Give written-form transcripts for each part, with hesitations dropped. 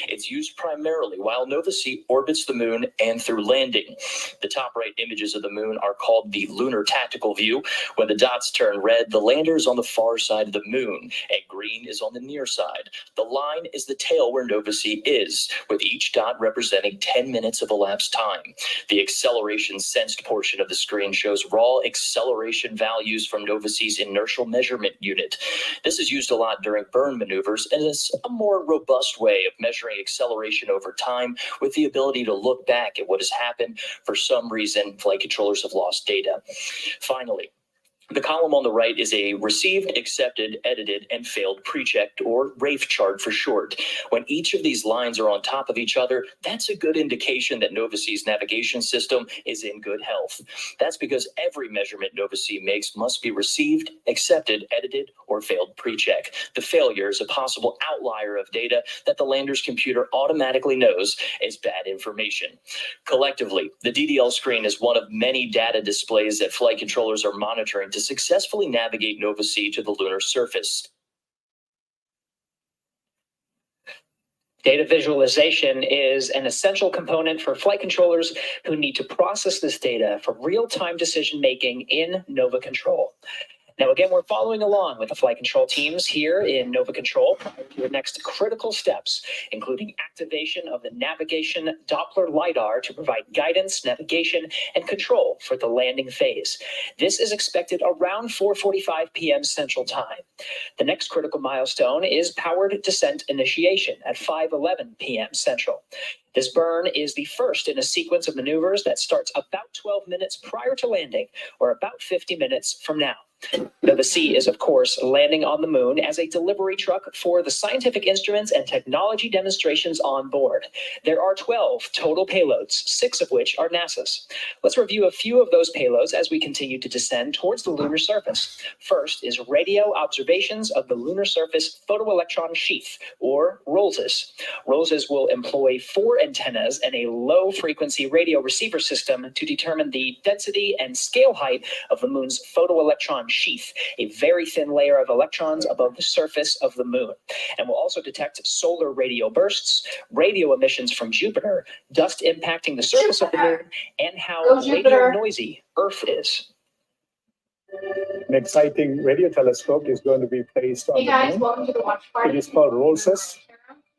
It's used primarily while Nova-C orbits the moon and through landing. The top right images of the moon are called the lunar tactical view. When the dots turn red, the lander is on the far side of the moon, and green is on the near side. The line is the tail where Nova-C is, with each dot representing 10 minutes of elapsed time. The acceleration sensed portion of the screen shows raw acceleration values from Nova-C's inertial measurement unit. This is used a lot during burn maneuvers and is a more robust way of measuring acceleration over time, with the ability to look back at what has happened. For some reason, flight controllers have lost data. Finally, the column on the right is a received, accepted, edited, and failed pre-checked, or RAFE chart for short. When each of these lines are on top of each other, that's a good indication that Nova-C's navigation system is in good health. That's because every measurement Nova-C makes must be received, accepted, edited, or failed pre-check. The failure is a possible outlier of data that the lander's computer automatically knows is bad information. Collectively, the DDL screen is one of many data displays that flight controllers are monitoring to successfully navigate Nova-C to the lunar surface. Data visualization is an essential component for flight controllers who need to process this data for real-time decision-making in Nova Control. Now, again, we're following along with the flight control teams here in Nova Control prior to the next critical steps, including activation of the navigation Doppler LiDAR to provide guidance, navigation, and control for the landing phase. This is expected around 4:45 p.m. Central Time. The next critical milestone is powered descent initiation at 5:11 p.m. Central. This burn is the first in a sequence of maneuvers that starts about 12 minutes prior to landing, or about 50 minutes from now. Nova-C is, of course, landing on the moon as a delivery truck for the scientific instruments and technology demonstrations on board. There are 12 total payloads, 6 of which are NASA's. Let's review a few of those payloads as we continue to descend towards the lunar surface. First is radio observations of the lunar surface photoelectron sheath, or ROLSES. ROLSES will employ 4 antennas and a low-frequency radio receiver system to determine the density and scale height of the moon's photoelectron sheath, a very thin layer of electrons above the surface of the moon, and will also detect solar radio bursts, radio emissions from Jupiter, dust impacting the surface of the moon, and how radio noisy Earth is. An exciting radio telescope is going to be placed on the moon. Welcome to the watch party. It is called ROLSES.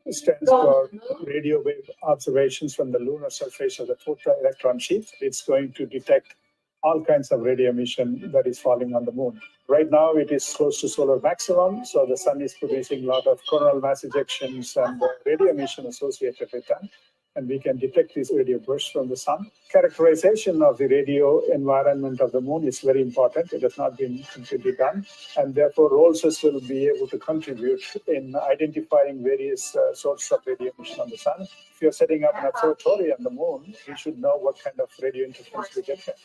It stands for radio wave observations from the lunar surface of the photoelectron sheath. It's going to detect all kinds of radio emission that is falling on the moon. Right now, it is close to solar maximum, so the sun is producing a lot of coronal mass ejections and radio emission associated with that. And we can detect these radio bursts from the sun. Characterization of the radio environment of the moon is very important. It has not been completely done. And therefore, ROLSES will be able to contribute in identifying various sources of radio emission on the sun. If you're setting up an observatory on the moon, you should know what kind of radio interference we get there.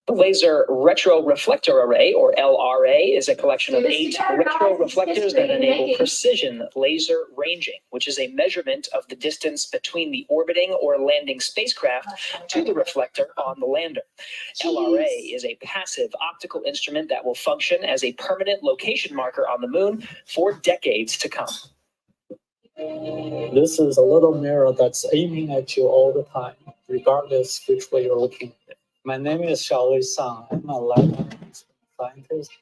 The Laser Retroreflector Array, or LRA, is a collection of 8 retroreflectors that enable precision laser ranging, which is a measurement of the distance between the orbiting or landing spacecraft to the reflector on the lander. LRA is a passive optical instrument that will function as a permanent location marker on the moon for decades to come. This is a little mirror that's aiming at you all the time, regardless which way you're looking. My name is Xiaolei Sang. I'm a lab scientist.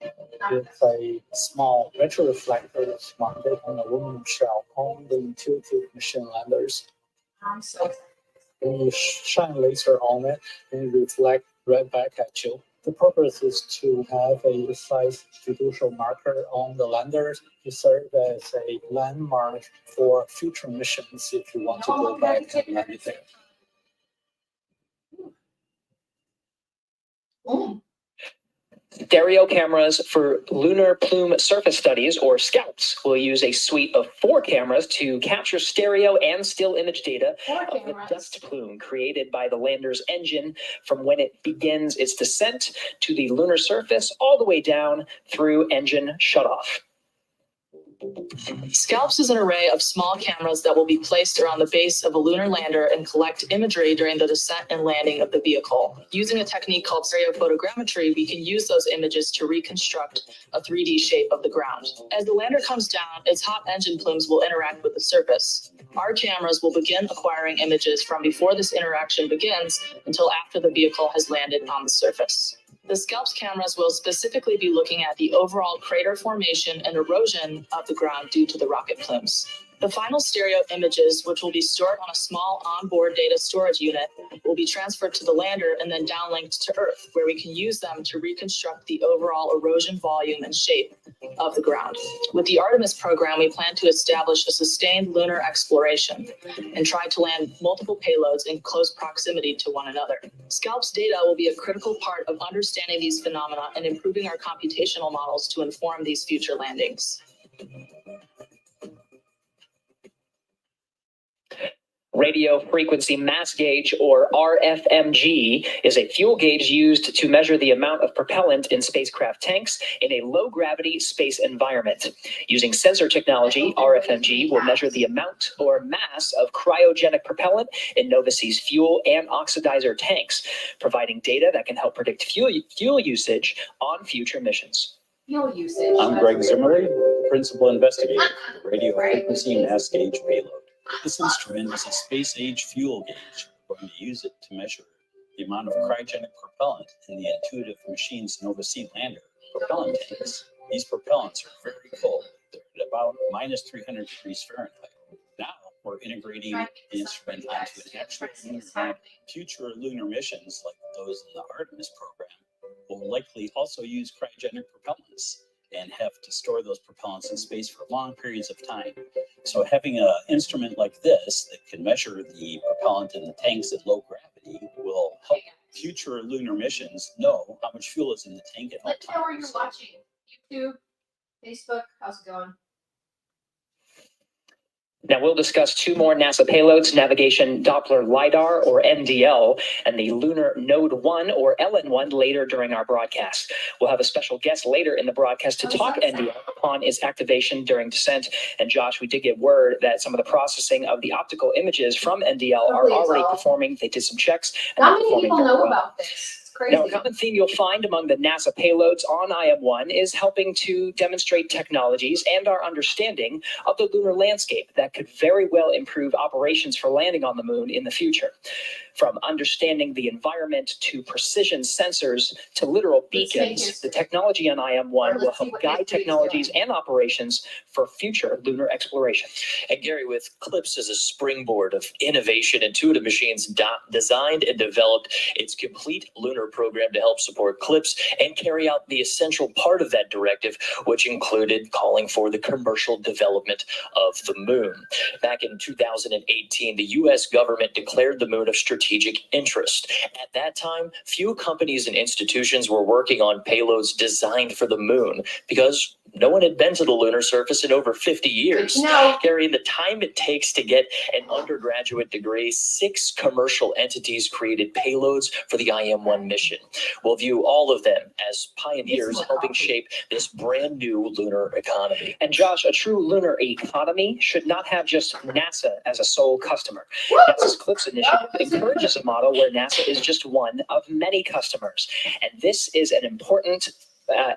It's a small retroreflector that's mounted on a aluminum shell on the intuitive machine landers. When you shine laser on it, it reflects right back at you. The purpose is to have a precise fiducial marker on the landers to serve as a landmark for future missions if you want to go back and land it there. Stereo cameras for lunar plume surface studies, or SCALPs, will use a suite of 4 cameras to capture stereo and still image data of the dust plume created by the lander's engine from when it begins its descent to the lunar surface all the way down through engine shutoff. Scalps is an array of small cameras that will be placed around the base of a lunar lander and collect imagery during the descent and landing of the vehicle. Using a technique called stereophotogrammetry, we can use those images to reconstruct a 3D shape of the ground. As the lander comes down, its hot engine plumes will interact with the surface. Our cameras will begin acquiring images from before this interaction begins until after the vehicle has landed on the surface. The Scalps cameras will specifically be looking at the overall crater formation and erosion of the ground due to the rocket plumes. The final stereo images, which will be stored on a small onboard data storage unit, will be transferred to the lander and then downlinked to Earth, where we can use them to reconstruct the overall erosion volume and shape of the ground. With the Artemis program, we plan to establish a sustained lunar exploration and try to land multiple payloads in close proximity to one another. Scalps data will be a critical part of understanding these phenomena and improving our computational models to inform these future landings. Radio frequency mass gauge, or RFMG, is a fuel gauge used to measure the amount of propellant in spacecraft tanks in a low-gravity space environment. Using sensor technology, RFMG will measure the amount or mass of cryogenic propellant in Nova-C's fuel and oxidizer tanks, providing data that can help predict fuel usage on future missions. Fuel usage. I'm Greg Zimmerly, Principal Investigator for Radio Frequency Mass Gauge Payload. This instrument is a space-age fuel gauge. We're going to use it to measure the amount of cryogenic propellant in the Intuitive Machines Nova-C lander propellant tanks. These propellants are very cold. They're at about minus 300 degrees Fahrenheit. Now we're integrating the instrument onto an actual lunar lander. Future lunar missions, like those in the Artemis program, will likely also use cryogenic propellants and have to store those propellants in space for long periods of time. So having an instrument like this that can measure the propellant in the tanks at low gravity will help future lunar missions know how much fuel is in the tank at all Let me know where you're times. watching. YouTube, Facebook, how's it going? Now we'll discuss two more NASA payloads, Navigation Doppler LiDAR, or NDL, and the Lunar Node 1, or LN1, later during our broadcast. We'll have a special guest later in the broadcast to talk NDL upon its activation during descent. And Josh, we did get word that some of the processing of the optical images from NDL are already performing. They did some checks. And Not many people know about this. Crazy. Now, a common theme you'll find among the NASA payloads on IM-1 is helping to demonstrate technologies and our understanding of the lunar landscape that could very well improve operations for landing on the moon in the future. From understanding the environment to precision sensors to literal beacons, the technology on IM-1 will help guide technologies and operations for future lunar exploration. And Gary, with CLIPS as a springboard of innovation, Intuitive Machines designed and developed its complete lunar program to help support CLIPS and carry out the essential part of that directive, which included calling for the commercial development of the moon. Back in 2018, the U.S. government declared the moon of strategic interest. At that time, few companies and institutions were working on payloads designed for the moon because no one had been to the lunar surface in over 50 years. No. Gary, in the time it takes to get an undergraduate degree, 6 commercial entities created payloads for the IM-1 mission. We'll view all of them as pioneers helping shape this brand new lunar economy. And Josh, a true lunar economy should not have just NASA as a sole customer. NASA's CLIPS initiative encourages a model where NASA is just one of many customers. And this is an important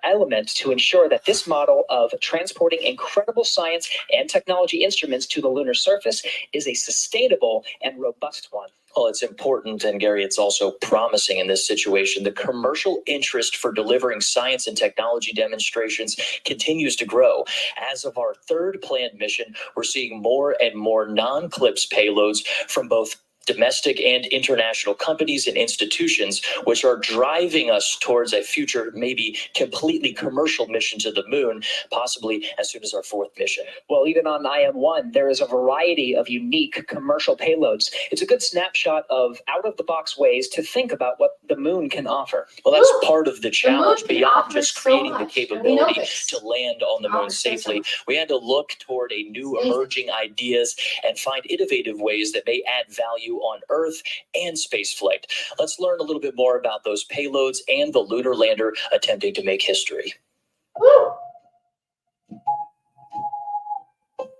element to ensure that this model of transporting incredible science and technology instruments to the lunar surface is a sustainable and robust one. Well, it's important, and Gary, it's also promising in this situation. The commercial interest for delivering science and technology demonstrations continues to grow. As of our third planned mission, we're seeing more and more non-CLIPS payloads from both domestic and international companies and institutions, which are driving us towards a future, maybe completely commercial mission to the moon, possibly as soon as our 4th mission. Well, even on IM-1, there is a variety of unique commercial payloads. It's a good snapshot of out-of-the-box ways to think about what the moon can offer. Well, that's part of the challenge can beyond offer just so creating the much, and we know capability this. to land on the moon safely. We had to look toward a new emerging ideas and find innovative ways that may add value on Earth and spaceflight. Let's learn a little bit more about those payloads and the lunar lander attempting to make history.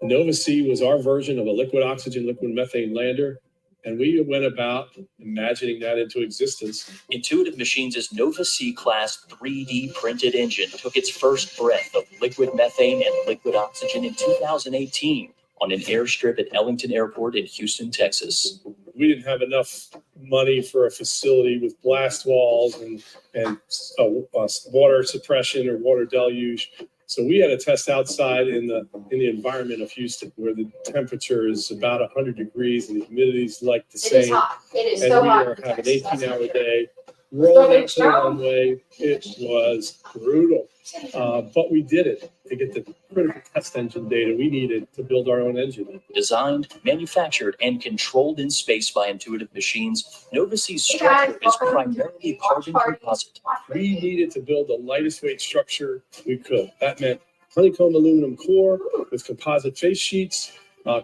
Nova C was our version of a liquid oxygen, liquid methane lander. And we went about imagining that into existence. Intuitive Machines' Nova C class 3D printed engine took its first breath of liquid methane and liquid oxygen in 2018 on an airstrip at Ellington Airport in Houston, Texas. We didn't have enough money for a facility with blast walls and water suppression or water deluge. So we had to test outside in the environment of Houston, where the temperature is about 100 degrees and the humidity is like the same. It is hot. It is And so we hot. were in having Texas. 18-hour day, rolling up to the runway. It was brutal, but we did it to get the critical test engine data we needed to build our own engine. Designed, manufactured, and controlled in space by Intuitive Machines, Nova C's structure is primarily carbon composite. We needed to build the lightest weight structure we could. That meant honeycomb aluminum core with composite face sheets,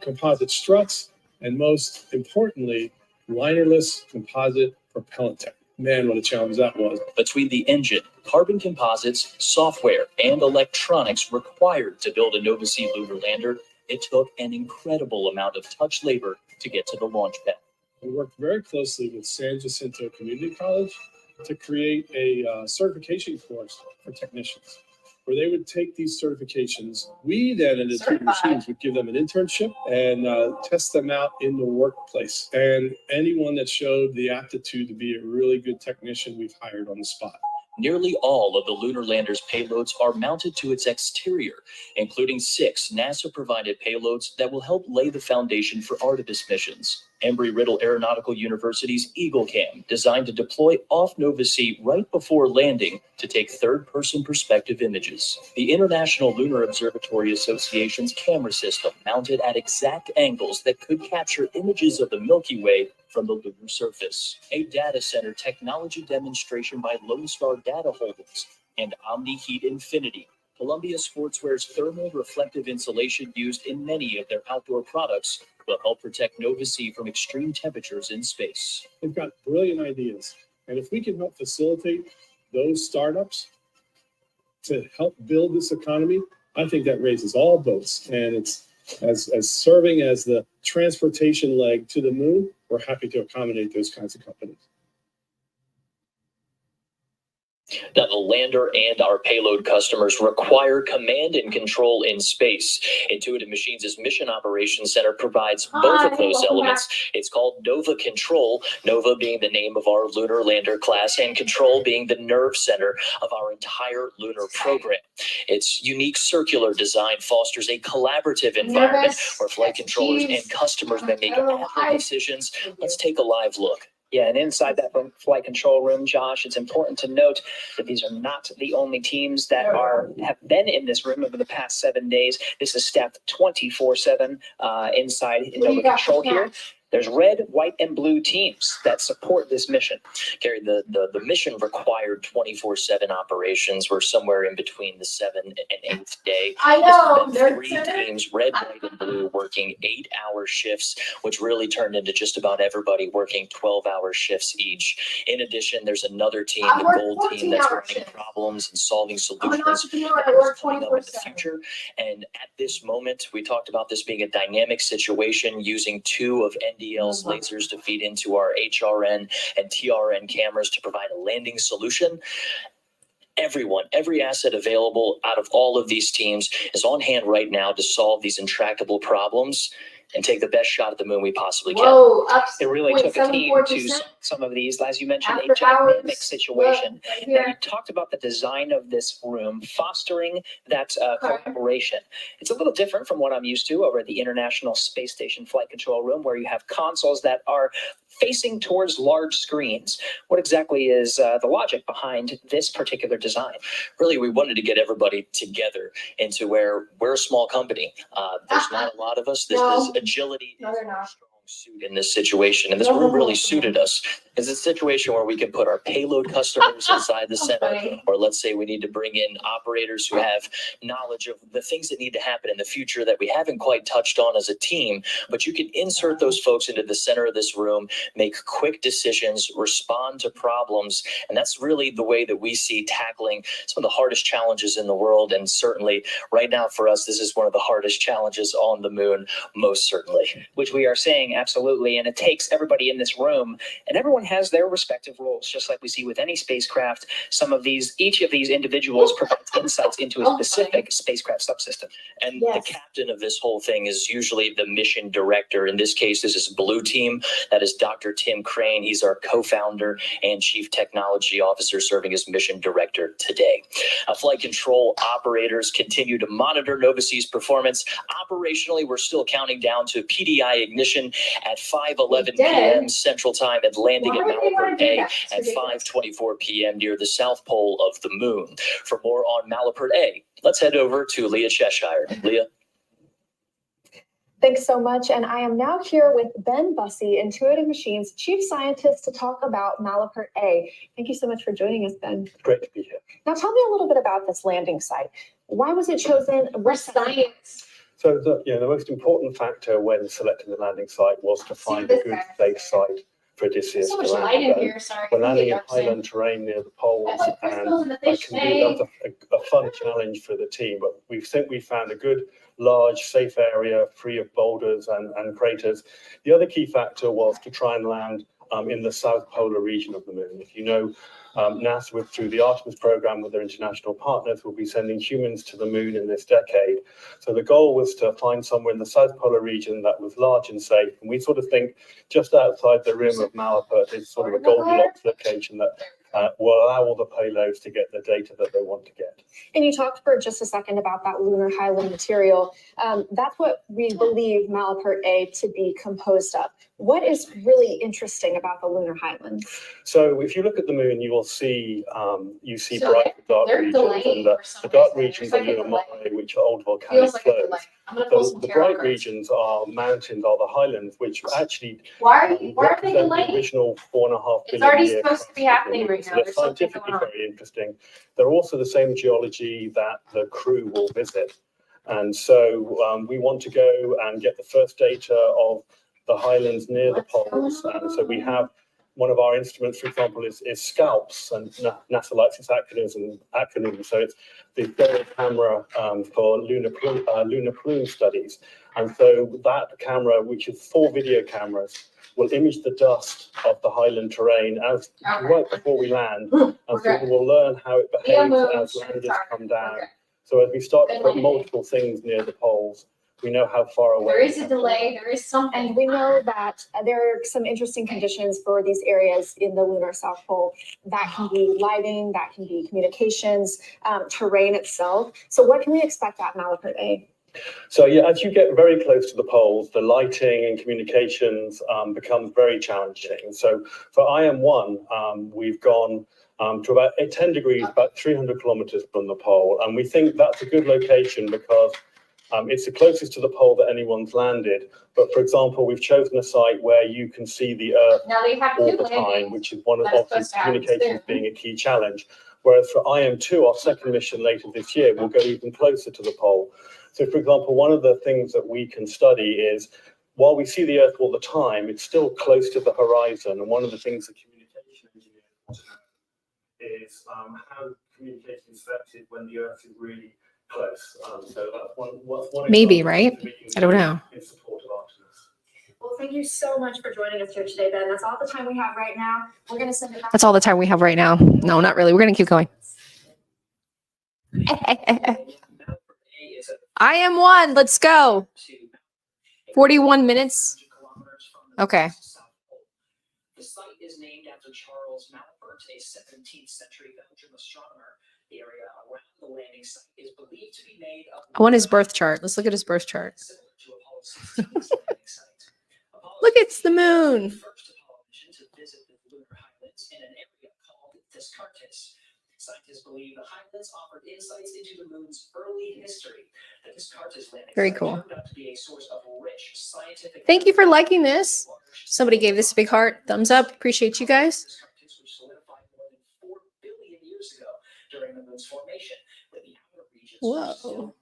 composite struts, and most importantly, linerless composite propellant tank. Man, what a challenge that was. Between the engine, carbon composites, software, and electronics required to build a Nova C lunar lander, it took an incredible amount of touch labor to get to the launch pad. We worked very closely with San Jacinto Community College to create a certification course for technicians, where they would take these certifications. We then, at Intuitive Machines, would give them an internship and test them out in the workplace. And anyone that showed the aptitude to be a really good technician, we've hired on the spot. Nearly all of the lunar lander's payloads are mounted to its exterior, including 6 NASA-provided payloads that will help lay the foundation for Artemis missions. Embry-Riddle Aeronautical University's EagleCam, designed to deploy off Nova C right before landing to take third-person perspective images. The International Lunar Observatory Association's camera system, mounted at exact angles that could capture images of the Milky Way from the lunar surface. A data center technology demonstration by Lunr Stock Data Holdings and OmniHeat Infinity, Columbia Sportswear's thermal reflective insulation used in many of their outdoor products, will help protect Nova C from extreme temperatures in space. They've got brilliant ideas. And if we can help facilitate those startups to help build this economy, I think that raises all boats. And it's as serving as the transportation leg to the moon, we're happy to accommodate those kinds of companies. Now, the lander and our payload customers require command and control in space. Intuitive Machines' Mission Operations Center provides both of those elements. It's called Nova Control, Nova being the name of our lunar lander class, and Control being the nerve center of our entire lunar program. Its unique circular design fosters a collaborative environment where flight controllers and customers may make agile decisions. Let's take a live look. Yeah, and inside that flight control room, Josh, it's important to note that these are not the only teams that have been in this room over the past 7 days. This is staffed 24/7 inside Nova Control here. There's red, white, and blue teams that support this mission. Gary, the mission required 24/7 operations. We're somewhere in between the 7th and 8th day. I know. This has been 3 teams, red, white, and blue, working 8-hour shifts, which really turned into just about everybody working 12-hour shifts each. In addition, there's another team, I the work gold team, 14-hour that's running shifts. problems and solving I'm an solutions. entrepreneur. I work Coming up in the 24/7. future. And at this moment, we talked about this being a dynamic situation, using 2 of NDL's lasers to feed into our HRN and TRN cameras to provide a landing solution. Every asset available out of all of these teams is on hand right now to solve these intractable problems and take the best shot at the moon we possibly can. Whoa, up. It really took a team to 0.74%. some of these, as you mentioned, a After dynamic hours, situation. right Now, you here. talked about the design of this room, fostering that collaboration. It's a little different from what I'm used to over at the International Space Station Flight Control Room, where you have consoles that are facing towards large screens. What exactly is the logic behind this particular design? Really, we wanted to get everybody together into where we're a small company. There's not a lot of us. This agility No, is they're our not. strong suit in this situation, and this room really suited us. It's a situation where we can put our payload customers inside the center, or let's say we need to bring in operators who have knowledge of the things that need to happen in the future that we haven't quite touched on as a team, but you can insert those folks into the center of this room, make quick decisions, respond to problems, and that's really the way that we see tackling some of the hardest challenges in the world. And certainly right now for us, this is one of the hardest challenges on the moon, most certainly. Which we are saying absolutely, and it takes everybody in this room, and everyone has their respective roles, just like we see with any spacecraft. Each of these individuals provides insights into a specific spacecraft subsystem. And the captain of this whole thing is usually the mission director. In this case, this is Blue Team. That is Dr. Tim Crane. He's our co-founder and chief technology officer, serving as mission director today. Flight control operators continue to monitor Nova-C's performance. Operationally, we're still counting down to PDI ignition at 5:11 p.m. Central Time and landing at Malapert A at 5:24 p.m. near the south pole of the moon. For more on Malapert A, let's head over to Leah Cheshire. Leah. Thanks so much. And I am now here with Ben Bussey, Intuitive Machines Chief Scientist, to talk about Malapert A. Thank you so much for joining us, Ben. Great to be here. Now tell me a little bit about this landing site. Why was it chosen? We're science. So the most important factor when selecting the landing site was to find a good safe site for Odysseus So to much land light in on. here, sorry. We're landing in Dark side. highland terrain near the poles, I put crystals in and the fish that's a fun challenge for the team. But we think we found a good, large, safe area free of boulders and craters. The other key factor was to try and land in the south polar region of the moon. If you know, NASA, through the Artemis program with their international partners, will be sending humans to the moon in this decade. So the goal was to find somewhere in the south polar region that was large and safe. And we sort of think just outside the rim of Malapert is sort of a Goldilocks location that will allow all the payloads to get the data that they want to get. And you talked for just a second about that lunar highland material. That's what we believe Malapert A to be composed of. What is really interesting about the lunar highlands? So if you look at the moon, you will see So bright and dark they're regions, delaying and the for some dark reason. regions It's are like a lunar delay. mare, which are old volcanic Feels like a flows. delay. I'm gonna pull some The tarot bright cards. regions are mountains, are the highlands, which actually Why are they represent the delaying? original 4.5 It's billion already year supposed to be crust of happening the moon. right So now. they're There's something scientifically going on. very interesting. They're also the same geology that the crew will visit. And so we want to go and get the first data of the highlands near the poles. And so we have one of our instruments, for example, is SCALPS, and NASA likes its acronym. So it's the stereo camera for lunar plume studies. And so that camera, which is 4 video cameras, will image the dust of the highland terrain right before we land. And so we will learn how it behaves as landers come down. So as we start to put multiple things near the poles, we know how far away. There is a delay, there is something. And we know that there are some interesting conditions for these areas in the lunar South Pole. That can be lighting, that can be communications, terrain itself. So what can we expect at Malapert A? So yeah, as you get very close to the poles, the lighting and communications becomes very challenging. So for IM-1, we've gone to about 10 degrees, about 300 kilometers from the pole. And we think that's a good location because it's the closest to the pole that anyone's landed. But for example, we've chosen a site where you can see the Earth Now they have all two the time, landings. which is one of That's obviously supposed to happen communications soon. being a key challenge. Whereas for IM-2, our second mission later this year, we'll go even closer to the pole. So for example, one of the things that we can study is, while we see the Earth all the time, it's still close to the horizon. And one of the things the communication engineers want to know is how communication is affected when the Earth is really close. So that's one Maybe, example right? that we can I don't do know. in support of Artemis. Well, thank you so much for joining us here today, Ben. That's all the time we have right now. We're going to send it back. That's all the time we have right now. No, not really. We're going to keep going. I am one. Let's go. 41 minutes. Okay. The site is named after Charles Malapert, a 17th century Belgian astronomer. The area around the landing site is believed to be made of. I want his birth chart. Let's look at his birth chart. Similar to Apollo 16's landing site. Look, it's the moon. First Apollo mission to visit the lunar highlands in an area called Descartes. Scientists believe the highlands offered insights into the moon's early history. The Descartes landing Very site cool. turned out to be a source of rich scientific Thank you for liking this. Somebody gave this a big heart. Thumbs up. Appreciate you guys. Whoa.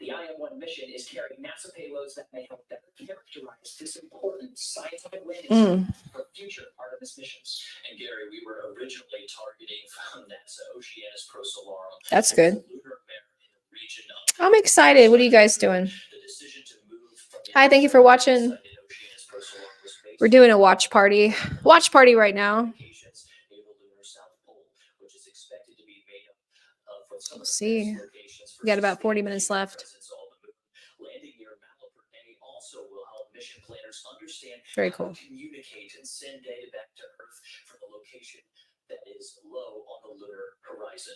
The IM-1 mission is carrying NASA payloads that may help better characterize this important scientific landing for future Artemis missions. And Gary, we were originally targeting from NASA Oceanus Procellarum. That's good. Lunar mare in the region of I'm excited. What are you guys doing? the decision to move from the Hi, thank you for watching. Oceanus Procellarum was based We're doing a watch party. Watch party right now. locations near the lunar South Pole, which is expected to be made up of what some We'll of the see. best locations for We got about 40 sustaining minutes human left. presence on the moon. Landing near Malapert also will help mission planners understand Very how cool. to communicate and send data back to Earth from the location that is low on the lunar horizon.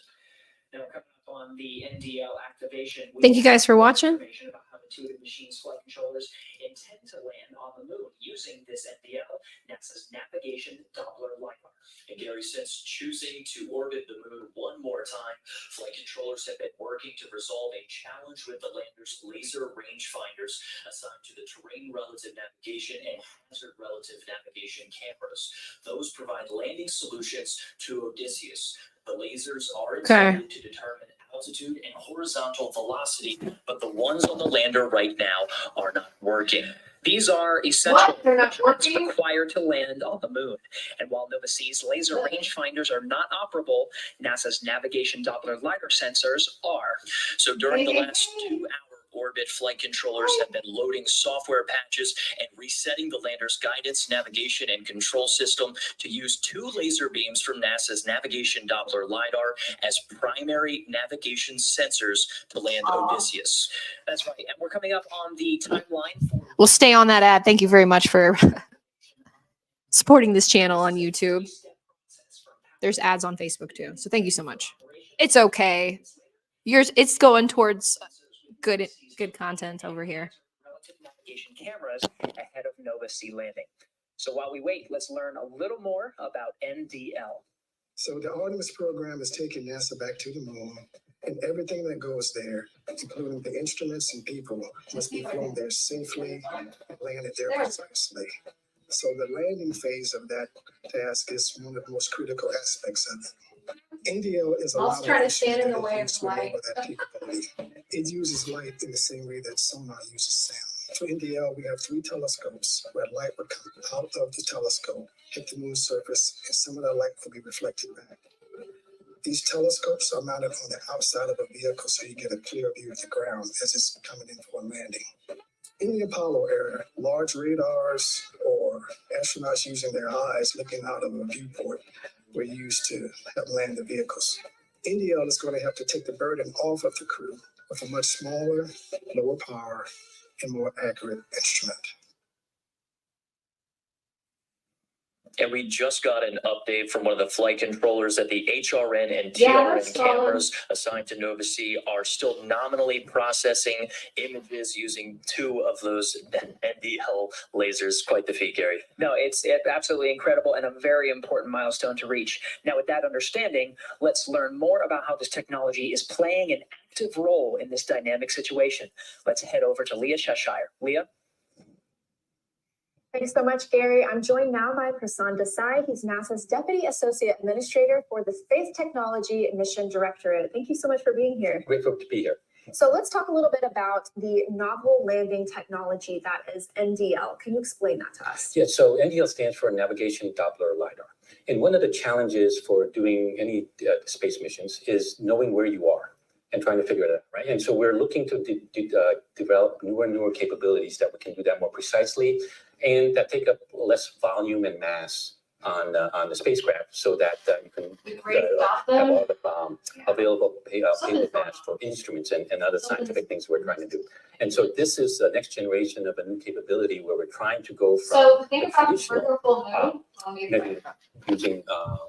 Now, coming up on the NDL activation. Thank you guys for watching. Information about how Intuitive Machines flight controllers intend to land on the moon using this NDL, NASA's navigation Doppler LiDAR. And Gary, since choosing to orbit the moon one more time, flight controllers have been working to resolve a challenge with the lander's laser rangefinders assigned to the terrain relative navigation and hazard relative navigation cameras. Those provide landing solutions to Odysseus. The lasers are intended to determine altitude and horizontal velocity, but the ones on the lander right now are not working. These are essential What? They're not measurements working? required to land on the moon. And while Nova-C's laser rangefinders are not operable, NASA's navigation Doppler LiDAR sensors are. So during the last 2-hour orbit, flight controllers have been loading software patches and resetting the lander's guidance, navigation, and control system to use 2 laser beams from NASA's navigation Doppler LiDAR as primary navigation sensors to land Odysseus. That's right. And we're coming up on the timeline for We'll stay on that ad. Thank you very much for supporting this channel on YouTube. There's ads on Facebook too. So thank you so much. It's okay. It's going towards good content over here. relative navigation cameras ahead of Nova-C landing. So while we wait, let's learn a little more about NDL. So the Artemis program is taking NASA back to the moon, and everything that goes there, including the instruments and people, must be flown there safely and landed there precisely. So the landing phase of that task is one of the most critical aspects of it. NDL is a I'll lot try to of stand in the issues way that of swim light. over that capability. It uses light in the same way that sonar uses sound. For NDL, we have 3 telescopes where light would come out of the telescope, hit the moon's surface, and some of that light will be reflected back. These telescopes are mounted on the outside of a vehicle so you get a clear view of the ground as it's coming in for a landing. In the Apollo era, large radars or astronauts using their eyes looking out of a viewport were used to help land the vehicles. NDL is going to have to take the burden off of the crew with a much smaller, lower power, and more accurate instrument. And we just got an update from one of the flight controllers that the HRN and Yeah, TRN that's solid. cameras assigned to Nova-C are still nominally processing images using 2 of those NDL lasers. Quite the feat, Gary. No, it's absolutely incredible and a very important milestone to reach. Now, with that understanding, let's learn more about how this technology is playing an active role in this dynamic situation. Let's head over to Leah Cheshire. Leah? Thanks so much, Gary. I'm joined now by Prasanth Desai. He's NASA's Deputy Associate Administrator for the Space Technology Mission Directorate. Thank you so much for being here. Grateful to be here. So let's talk a little bit about the novel landing technology that is NDL. Can you explain that to us? Yeah, so NDL stands for Navigation Doppler LiDAR. And one of the challenges for doing any space missions is knowing where you are and trying to figure it out, right? And so we're looking to develop newer and newer capabilities that we can do that more precisely and that take up less volume and mass on the spacecraft so that you can have all the available payload mass for instruments and other scientific things we're trying to do. And so this is the next generation of a new capability where we're trying to go from So the thing about the traditional, Virgo full moon, using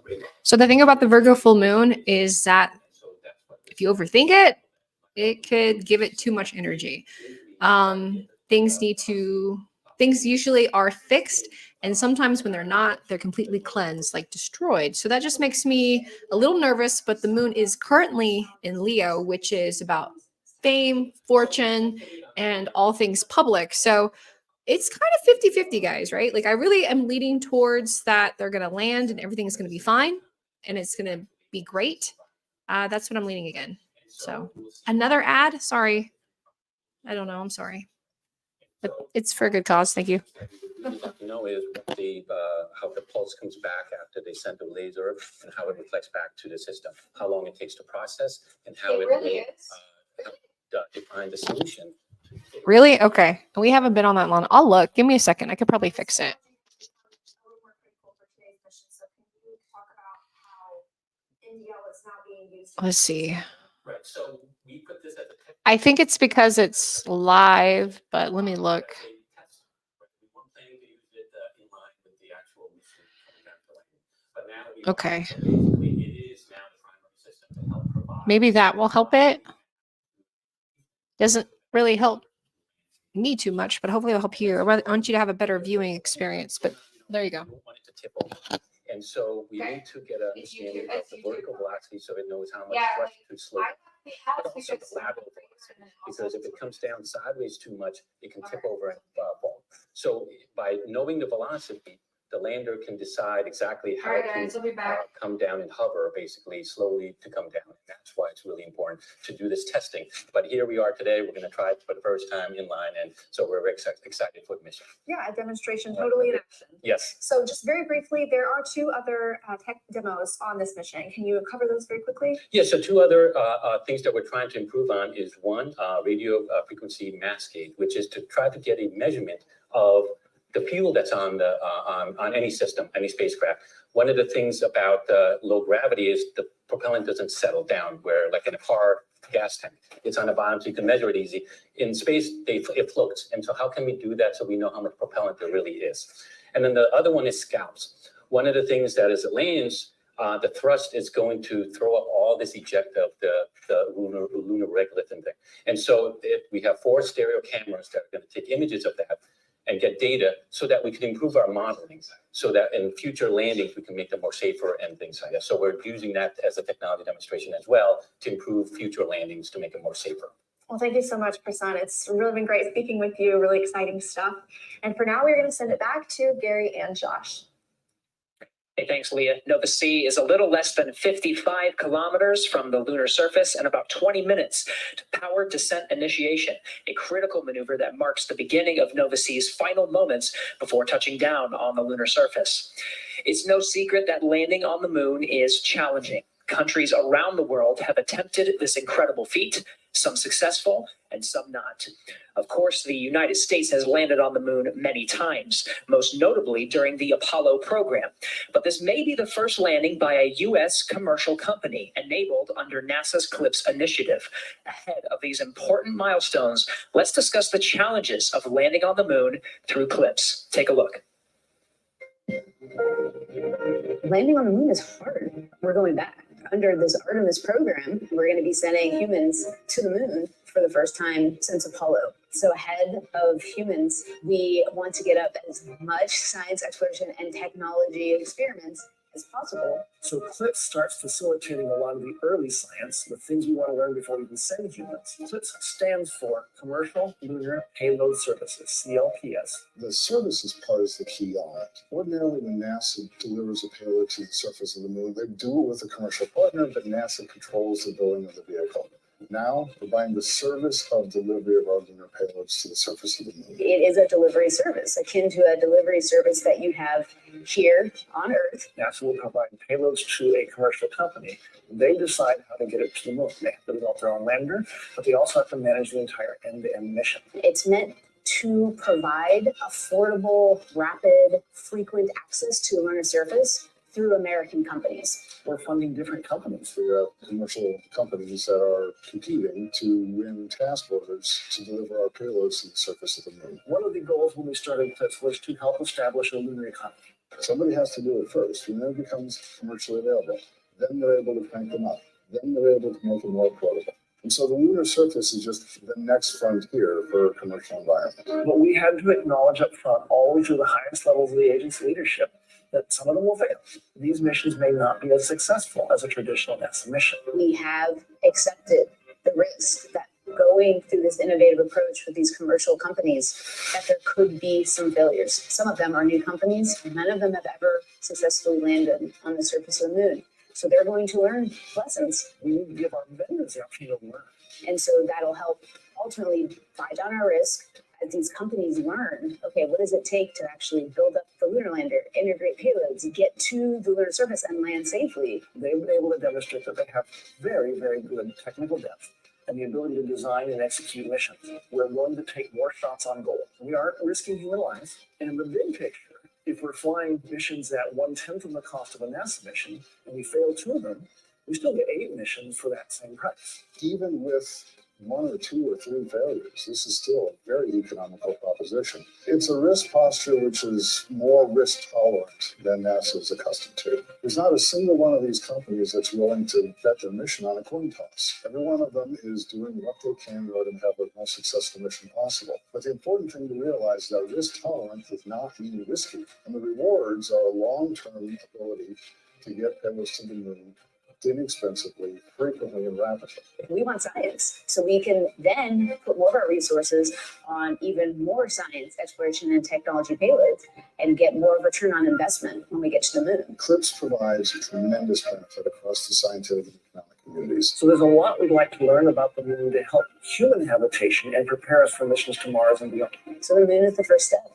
radar. So the thing about the Virgo full moon is that So that's what if you overthink it, it could give it too much energy. Things usually are fixed, and sometimes when they're not, they're completely cleansed, like destroyed. So that just makes me a little nervous, but the moon is currently in Leo, which is about fame, fortune, and all things public. So it's kind of 50-50, guys, right? Like I really am leaning towards that they're going to land and everything's going to be fine and it's going to be great. That's what I'm leaning again. So another ad. Sorry. I don't know. I'm sorry. But it's for a good cause. Thank you. What we'd like to know is what how the pulse comes back after they send the laser and how it reflects back to the system, how long it takes to process, and how it really will help define the solution. Really? Okay. We haven't been on that long. I'll look. Give me a second. I could probably fix it. Let's see. Right. So we put this as a test. I think it's because it's live, but let me look. We weren't planning to use it in line with the actual mission coming down to land. But now we Okay. so basically it is now the primary system to help provide. Maybe that will help it. Doesn't really help me too much, but hopefully it'll help you. I want you to have a better viewing experience, but there you go. We don't want it to tip over. And so we need to get an understanding of the vertical velocity so it knows how much thrust to slow. But also the lateral velocity, because if it comes down sideways too much, it can tip over and fall. So by knowing the velocity, the lander can decide exactly how to come down and hover, basically slowly to come down. And that's why it's really important to do this testing. But here we are today. We're going to try it for the first time in line, and so we're very excited for the mission. Yeah, a demonstration totally in action. Yes. So just very briefly, there are two other tech demos on this mission. Can you cover those very quickly? Yeah, so two other things that we're trying to improve on is one, radio frequency mass gauge, which is to try to get a measurement of the fuel that's on the on any system, any spacecraft. One of the things about low gravity is the propellant doesn't settle down, where like in a car gas tank, it's on the bottom, so you can measure it easy. In space, it floats. And so how can we do that so we know how much propellant there really is? And then the other one is scalps. One of the things that as it lands, the thrust is going to throw up all this eject of the lunar regolith thing. And so we have 4 stereo cameras that are going to take images of that and get data so that we can improve our modeling, so that in future landings, we can make them more safer and things like that. So we're using that as a technology demonstration as well to improve future landings to make them more safer. Well, thank you so much, Prasan. It's really been great speaking with you. Really exciting stuff. And for now, we're going to send it back to Gary and Josh. Hey, thanks, Leah. Nova C is a little less than 55 kilometers from the lunar surface and about 20 minutes to powered descent initiation, a critical maneuver that marks the beginning of Nova C's final moments before touching down on the lunar surface. It's no secret that landing on the moon is challenging. Countries around the world have attempted this incredible feat, some successful and some not. Of course, the United States has landed on the moon many times, most notably during the Apollo program. But this may be the first landing by a U.S. commercial company enabled under NASA's CLIPS initiative. Ahead of these important milestones, let's discuss the challenges of landing on the moon through CLIPS. Take a look. Landing on the moon is hard. We're going back. Under this Artemis program, we're going to be sending humans to the moon for the first time since Apollo. So ahead of humans, we want to get up as much science exploration and technology experiments as possible. So CLIPS starts facilitating a lot of the early science, the things we want to learn before we even send humans. CLIPS stands for Commercial Lunar Payload Services, CLPS. The services part is the key element. Ordinarily, when NASA delivers a payload to the surface of the moon, they do it with a commercial partner, but NASA controls the building of the vehicle. Now, we're buying the service of delivery of our lunar payloads to the surface of the moon. It is a delivery service, akin to a delivery service that you have here on Earth. NASA will provide payloads to a commercial company. They decide how to get it to the moon. They have to develop their own lander, but they also have to manage the entire end-to-end mission. It's meant to provide affordable, rapid, frequent access to the lunar surface through American companies. We're funding different companies. We have commercial companies that are competing to win task orders to deliver our payloads to the surface of the moon. One of the goals when we started CLIPS was to help establish a lunar economy. Somebody has to do it first, and then it becomes commercially available. Then they're able to crank them up. Then they're able to make it more affordable. And so the lunar surface is just the next frontier for a commercial environment. But we had to acknowledge up front, always through the highest levels of the agency leadership, that some of them will fail. These missions may not be as successful as a traditional NASA mission. We have accepted the risk that going through this innovative approach with these commercial companies that there could be some failures. Some of them are new companies. None of them have ever successfully landed on the surface of the moon. So they're going to learn lessons. We need to give our vendors the opportunity to learn. And so that'll help ultimately buy down our risk as these companies learn, okay, what does it take to actually build up the lunar lander, integrate payloads, get to the lunar surface and land safely? They've been able to demonstrate that they have very, very good technical depth and the ability to design and execute missions. We're willing to take more shots on goal. We aren't risking human lives. And in the big picture, if we're flying missions at 1/10 of the cost of a NASA mission and we fail 2 of them, we still get 8 missions for that same price. Even with 1 or 2 or 3 failures, this is still a very economical proposition. It's a risk posture which is more risk tolerant than NASA is accustomed to. There's not a single one of these companies that's willing to bet their mission on a coin toss. Every one of them is doing what they can in order to have the most successful mission possible. But the important thing to realize is that risk tolerance does not mean risky. And the rewards are a long-term ability to get payloads to the moon inexpensively, frequently, and rapidly. We want science, so we can then put more of our resources on even more science, exploration, and technology payloads and get more of a return on investment when we get to the moon. CLIPS provides a tremendous benefit across the scientific and economic communities. So there's a lot we'd like to learn about the moon to help human habitation and prepare us for missions to Mars and beyond. So the moon is the first step.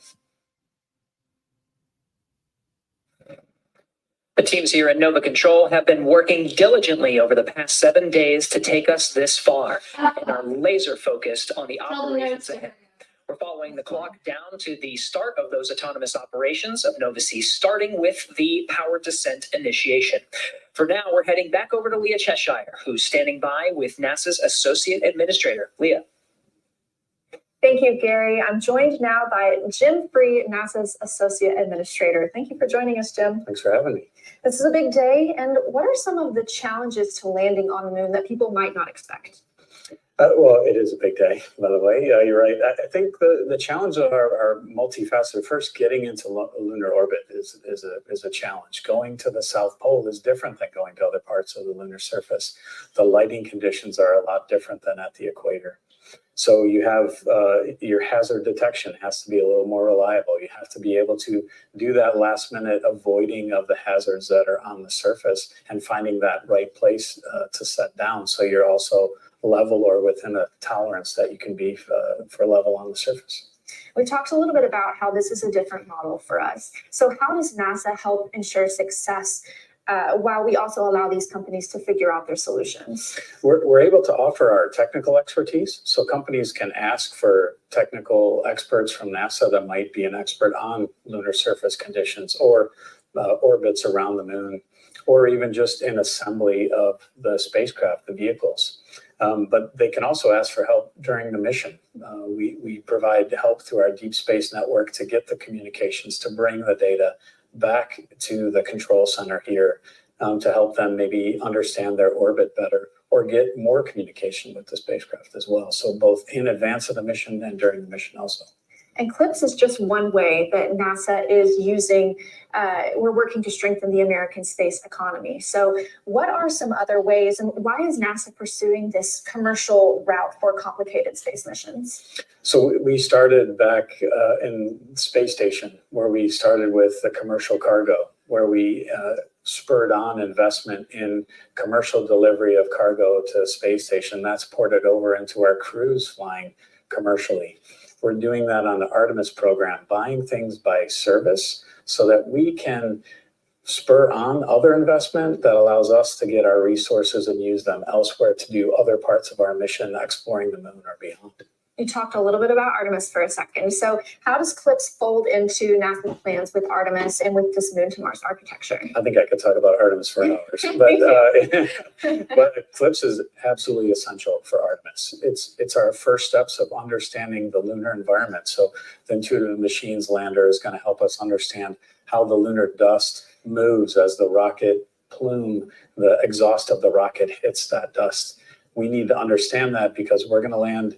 The teams here at Nova Control have been working diligently over the past 7 days to take us this far and are laser focused on the operations ahead. We're following the clock down to the start of those autonomous operations of Nova C, starting with the powered descent initiation. For now, we're heading back over to Leah Cheshire, who's standing by with NASA's Associate Administrator. Leah. Thank you, Gary. I'm joined now by Jim Free, NASA's Associate Administrator. Thank you for joining us, Jim. Thanks for having me. This is a big day, and what are some of the challenges to landing on the moon that people might not expect? Well, it is a big day, by the way. You're right. I think the challenges are multifaceted. First, getting into lunar orbit is a challenge. Going to the South Pole is different than going to other parts of the lunar surface. The lighting conditions are a lot different than at the equator. So you have your hazard detection has to be a little more reliable. You have to be able to do that last minute avoiding of the hazards that are on the surface and finding that right place to set down. So you're also level or within a tolerance that you can be for level on the surface. We talked a little bit about how this is a different model for us. So how does NASA help ensure success while we also allow these companies to figure out their solutions? We're able to offer our technical expertise. So companies can ask for technical experts from NASA that might be an expert on lunar surface conditions or orbits around the moon, or even just in assembly of the spacecraft, the vehicles. But they can also ask for help during the mission. We provide help through our deep space network to get the communications, to bring the data back to the control center here to help them maybe understand their orbit better or get more communication with the spacecraft as well. So both in advance of the mission and during the mission also. And CLIPS is just one way that NASA is using, we're working to strengthen the American space economy. So what are some other ways, and why is NASA pursuing this commercial route for complicated space missions? So we started back in space station, where we started with the commercial cargo, where we spurred on investment in commercial delivery of cargo to space station. That's ported over into our crews flying commercially. We're doing that on the Artemis program, buying things by service so that we can spur on other investment that allows us to get our resources and use them elsewhere to do other parts of our mission, exploring the moon or beyond. You talked a little bit about Artemis for a second. So how does CLIPS fold into NASA's plans with Artemis and with this moon to Mars architecture? I think I could talk about Artemis for hours, but CLIPS is absolutely essential for Artemis. It's our first steps of understanding the lunar environment. So the Intuitive Machines lander is going to help us understand how the lunar dust moves as the rocket plume, the exhaust of the rocket hits that dust. We need to understand that because we're going to land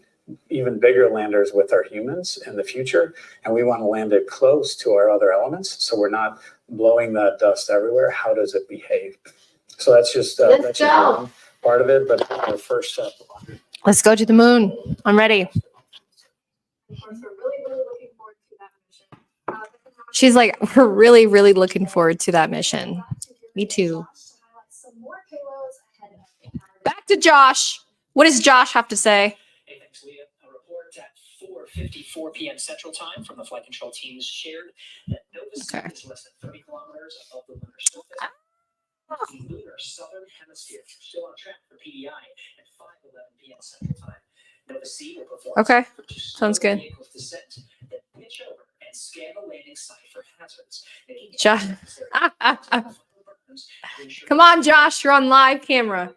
even bigger landers with our humans in the future, and we want to land it close to our other elements so we're not blowing that dust everywhere. How does it behave? So that's just one part of it, but the first step Let's go to the moon. I'm ready. Of course, we're really, really looking forward to that mission. She's like, we're really, really looking forward to that mission. Me too. Some more payloads ahead of Back to Josh. What does Josh have to say? Hey, thanks, Leah. A report at 4:54 p.m. Central Time from the flight control teams shared that Nova C Okay. is less than 30 kilometers above the lunar surface. The lunar southern hemisphere still on track for PDI at 5:11 p.m. Central Time. Nova C will perform Okay. slow Sounds good. vehicles descent, then pitch over and scan the landing site for hazards. making it Josh. necessary to ensure Come on, Josh. You're on live camera. 5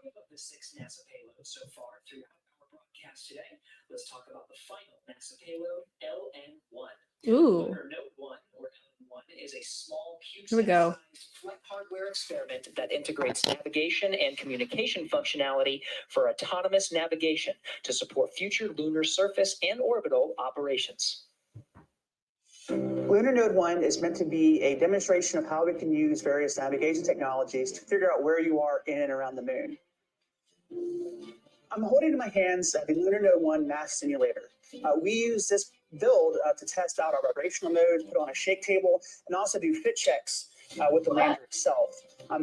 of the 6 NASA payloads so far throughout our broadcast today. Let's talk about the final NASA payload, LN1. Ooh. Lunar Node 1, or LN1, is a small Here we go. CubeSat-sized flight hardware experiment that integrates navigation and communication functionality for autonomous navigation to support future lunar surface and orbital operations. Lunar Node 1 is meant to be a demonstration of how we can use various navigation technologies to figure out where you are in and around the moon. I'm holding in my hands the Lunar Node 1 mass simulator. We use this build to test out our vibrational modes, put on a shake table, and also do fit checks with the lander itself.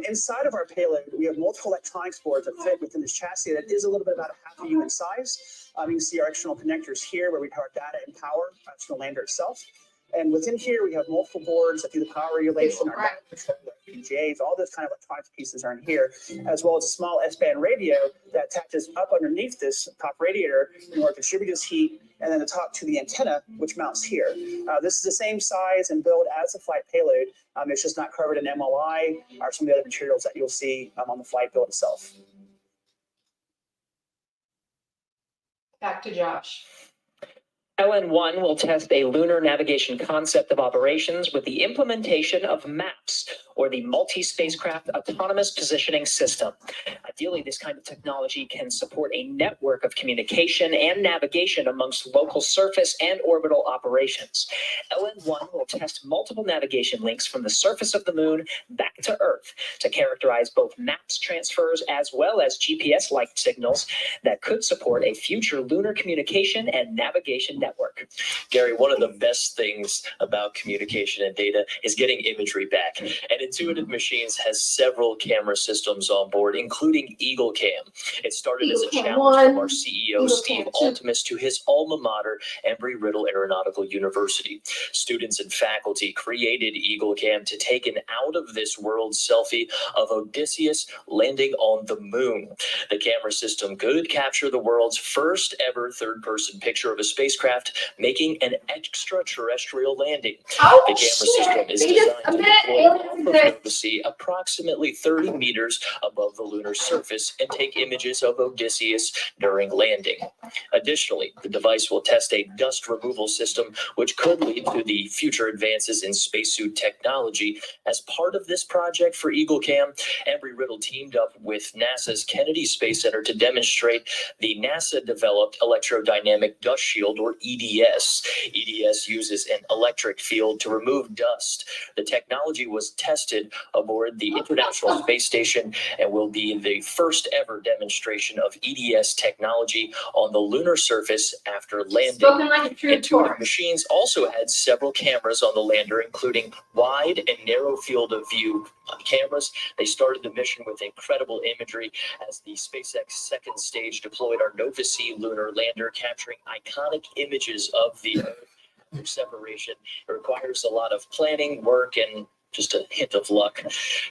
Inside of our payload, we have multiple electronics boards that fit within this chassis that is a little bit about half a human size. You can see our external connectors here where we power data and power to the lander itself. And within here, we have multiple boards that do the power regulation, our PGAs, all those kind of electronics pieces are in here, as well as a small S-band radio that attaches up underneath this top radiator in order to distribute this heat, and then the top to the antenna, which mounts here. This is the same size and build as the flight payload. It's just not covered in MLI or some of the other materials that you'll see on the flight build itself. Back to Josh. LN1 will test a lunar navigation concept of operations with the implementation of MAPS, or the Multi-Spacecraft Autonomous Positioning System. Ideally, this kind of technology can support a network of communication and navigation amongst local surface and orbital operations. LN1 will test multiple navigation links from the surface of the moon back to Earth to characterize both MAPS transfers as well as GPS-like signals that could support a future lunar communication and navigation network. Gary, one of the best things about communication and data is getting imagery back. And Intuitive Machines has several camera systems on board, including Eagle Cam. It started as a challenge from our CEO, Steve Altimus, to his alma mater, Embry-Riddle Aeronautical University. Students and faculty created Eagle Cam to take an out-of-this-world selfie of Odysseus landing on the moon. The camera system could capture the world's first ever third-person picture of a spacecraft making an extraterrestrial landing. Oh, The camera system is designed to deploy off of Nova C approximately 30 meters above the lunar surface and take images of Odysseus during landing. Additionally, the device will test a dust removal system, which could lead to the future advances in spacesuit technology. As part of this project for Eagle Cam, Embry-Riddle teamed up with NASA's Kennedy Space Center to demonstrate the NASA-developed electrodynamic dust shield, or EDS. EDS uses an electric field to remove dust. The technology was tested aboard the International Space Station and will be the first ever demonstration of EDS technology on the lunar surface after landing. Spoken like a true Intuitive Taurus. Machines also had several cameras on the lander, including wide and narrow field of view cameras. They started the mission with incredible imagery as the SpaceX second stage deployed our Nova C lunar lander, capturing iconic images of the Earth separation. It requires a lot of planning, work, and just a hint of luck.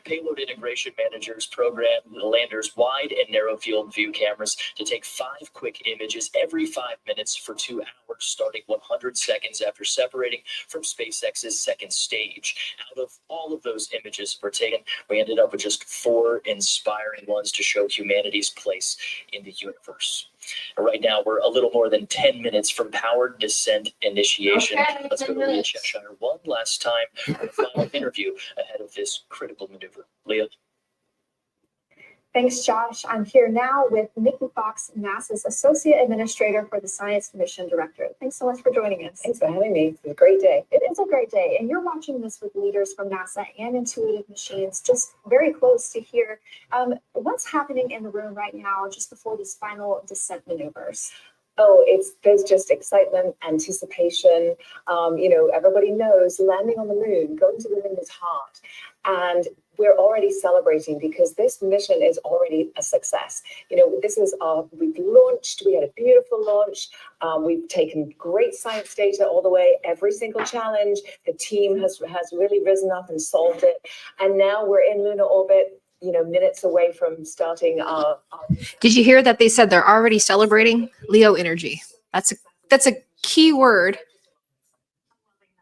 Payload integration managers program the lander's wide and narrow field view cameras to take 5 quick images every 5 minutes for 2 hours, starting 100 seconds after separating from SpaceX's second stage. Out of all of those images were taken, we ended up with just 4 inspiring ones to show humanity's place in the universe. And right now, we're a little more than 10 minutes from powered descent initiation. Okay, Let's go to 10 Leah minutes. Cheshire one last time for the final interview ahead of this critical maneuver. Leah. Thanks, Josh. I'm here now with Nikki Fox, NASA's Associate Administrator for the Science Mission Director. Thanks Thanks so much for joining us. Thanks for having me. It's a great day. It is a great day, and you're watching this with leaders from NASA and Intuitive Machines, just very close to hear what's happening in the room right now, just before these final descent maneuvers. Oh, there's just excitement, anticipation. Everybody knows landing on the moon, going to the moon is hard. And we're already celebrating because this mission is already a success. We've launched, we had a beautiful launch. We've taken great science data all the way, every single challenge. The team has really risen up and solved it. And now we're in lunar orbit, minutes away from starting our Did you hear that they said they're already celebrating Leo energy? That's a key word.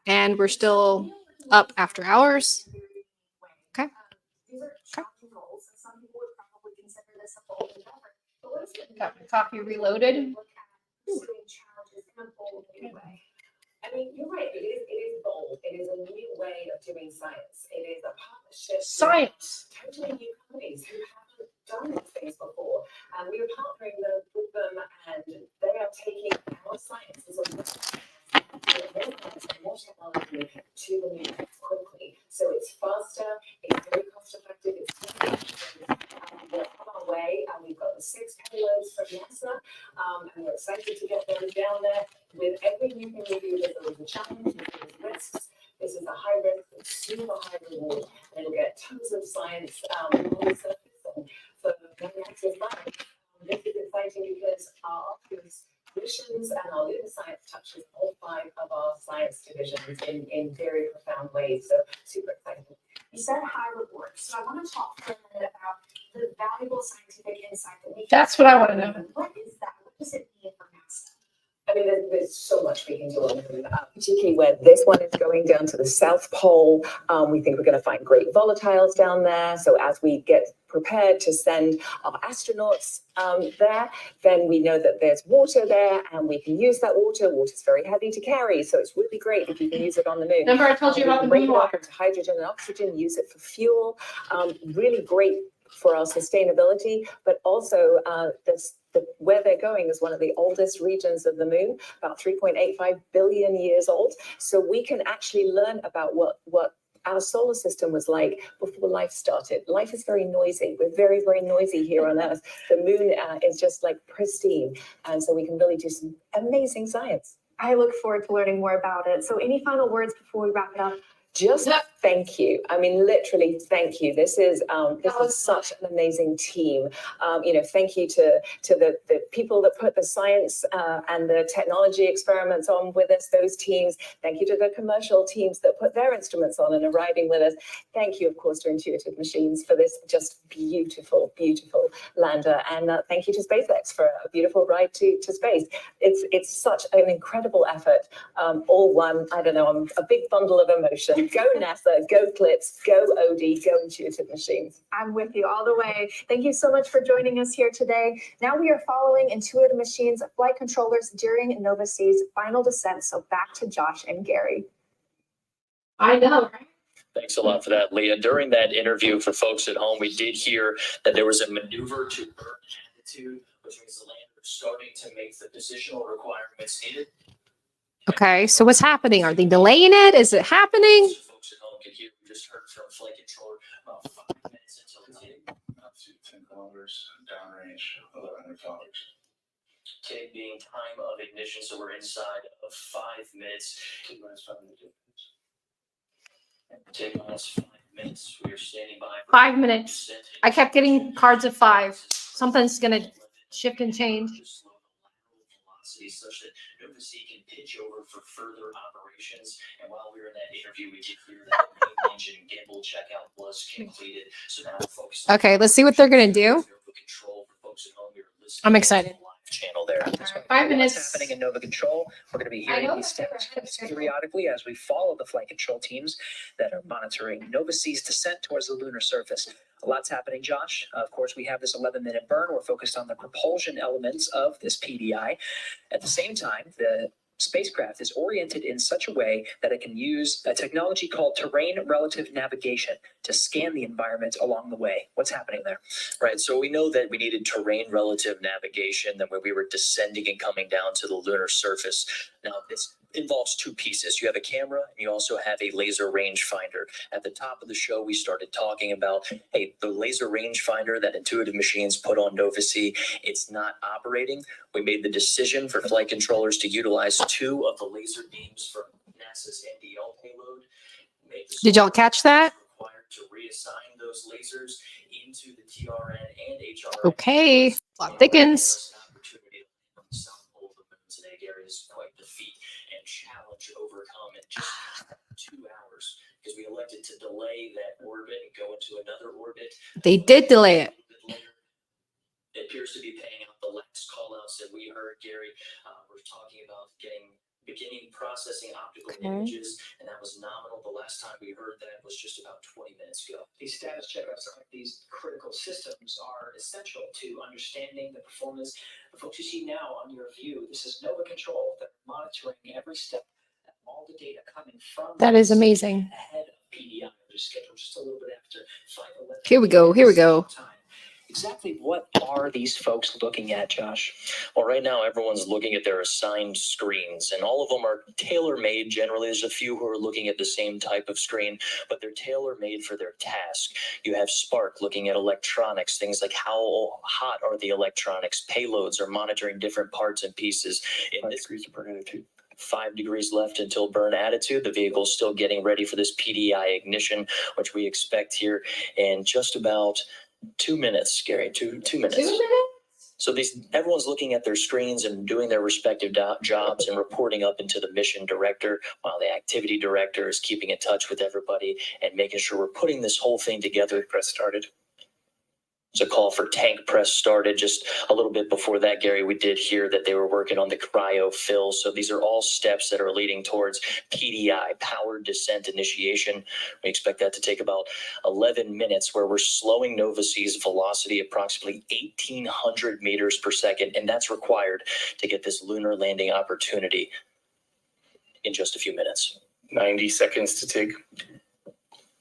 And we're still up after hours. Okay. Got my coffee reloaded. I mean, you're right. It is bold. It is a new way of doing science. It is a partnership. Science. Totally new companies who haven't done this space before. And we are partnering with them, and they are taking our science as a more technology to the moon quickly. So it's faster, it's very cost effective, we're on our way, and we've got the 6 payloads from NASA, and we're excited to get them down there. With every new thing we do, there's always a challenge, there's risks. This is a high risk, super high reward, and you'll get tons of science on the surface. And for many access labs, this is exciting because our Optimus missions and our lunar science touches all 5 of our science divisions in very profound ways. So super exciting. You said high rewards, so I want to talk for a minute about the valuable scientific insight that we. That's what I want to know. What is that? What does it mean for NASA? I mean, there's so much we can do on the moon, particularly where this one is going down to the South Pole. We think we're going to find great volatiles down there. So as we get prepared to send our astronauts there, then we know that there's water there and we can use that water. Water's very heavy to carry, so it's really great if you can use it on the moon. Remember I told you about the moon water. Into hydrogen and oxygen, use it for fuel. Really great for our sustainability, but also where they're going is one of the oldest regions of the moon, about 3.85 billion years old. So we can actually learn about what our solar system was like before life started. Life is very noisy. We're very, very noisy here on Earth. The moon is just like pristine. And so we can really do some amazing science. I look forward to learning more about it. So any final words before we wrap it up? Just thank you. I mean, literally, thank you. This is such an amazing team. Thank you to the people that put the science and the technology experiments on with us, those teams. Thank you to the commercial teams that put their instruments on and are riding with us. Thank you, of course, to Intuitive Machines for this just beautiful, beautiful lander. And thank you to SpaceX for a beautiful ride to space. It's such an incredible effort. All one, I don't know, I'm a big bundle of emotion. Go NASA, go Clips, go OD, go Intuitive Machines. I'm with you all the way. Thank you so much for joining us here today. Now we are following Intuitive Machines flight controllers during Nova C's final descent. So back to Josh and Gary. I know, right? Thanks a lot for that, Leah. During that interview for folks at home, we did hear that there was a maneuver to burn attitude, which means the lander is starting to make the positional requirements needed. Okay, so what's happening? Are they delaying it? Is it happening? Folks at home can hear, we just heard from flight controller about 5 minutes until it's hitting. Up to 10 kilometers, downrange, 1,100 kilometers. K being time of ignition, so we're inside of 5 minutes. T minus 5 minutes. T minus 5 minutes. We are standing by. 5 minutes. I kept getting cards of 5. Something's gonna shift and change. Such that Nova C can pitch over for further operations. And while we were in that interview, we did hear that the main engine gimbal checkout was completed. So now we're focused. Okay, let's see what they're gonna do. I'm excited. Channel there. 5 minutes. What's happening in Nova Control? We're going to be hearing these steps periodically as we follow the flight control teams that are monitoring Nova C's descent towards the lunar surface. A lot's happening, Josh. Of course, we have this 11-minute burn. We're focused on the propulsion elements of this PDI. At the same time, the spacecraft is oriented in such a way that it can use a technology called terrain relative navigation to scan the environment along the way. What's happening there? Right. So we know that we needed terrain relative navigation then when we were descending and coming down to the lunar surface. Now, this involves two pieces. You have a camera and you also have a laser rangefinder. At the top of the show, we started talking about, hey, the laser rangefinder that Intuitive Machines put on Nova C, it's not operating. We made the decision for flight controllers to utilize two of the laser beams from NASA's NDL payload. Did y'all catch that? Required to reassign those lasers into the TRN and HRN. Okay. Plot thickens. Opportunity on the south pole of the moon's egg area is quite the feat and challenge overcome in just 2 hours because we elected to delay that orbit and go into another orbit. They did delay it. It appears to be paying out. The last call outs that we heard, Gary, we're talking about beginning processing optical images, and that was nominal. The last time we heard that was just about 20 minutes ago. These status checkups on these critical systems are essential to understanding the performance. The folks you see now on your view, this is Nova Control that are monitoring every step, all the data coming from. That is amazing. Ahead of PDI, they're scheduled just a little bit after 5:11. Here we go. Here we go. Exactly what are these folks looking at, Josh? Well, right now, everyone's looking at their assigned screens, and all of them are tailor-made. Generally, there's a few who are looking at the same type of screen, but they're tailor-made for their task. You have Spark looking at electronics, things like how hot are the electronics. Payloads are monitoring different parts and pieces. In this 5 degrees of burn attitude. 5 degrees left until burn attitude. The vehicle's still getting ready for this PDI ignition, which we expect here in just about 2 minutes, Gary. Two minutes. 2 minutes? So everyone's looking at their screens and doing their respective jobs and reporting up into the mission director, while the activity director is keeping in touch with everybody and making sure we're putting this whole thing together. Press started. There's a call for tank press started. Just a little bit before that, Gary, we did hear that they were working on the cryo fill. So these are all steps that are leading towards PDI, powered descent initiation. We expect that to take about 11 minutes, where we're slowing Nova C's velocity approximately 1,800 meters per second. And that's required to get this lunar landing opportunity in just a few minutes. 90 seconds to take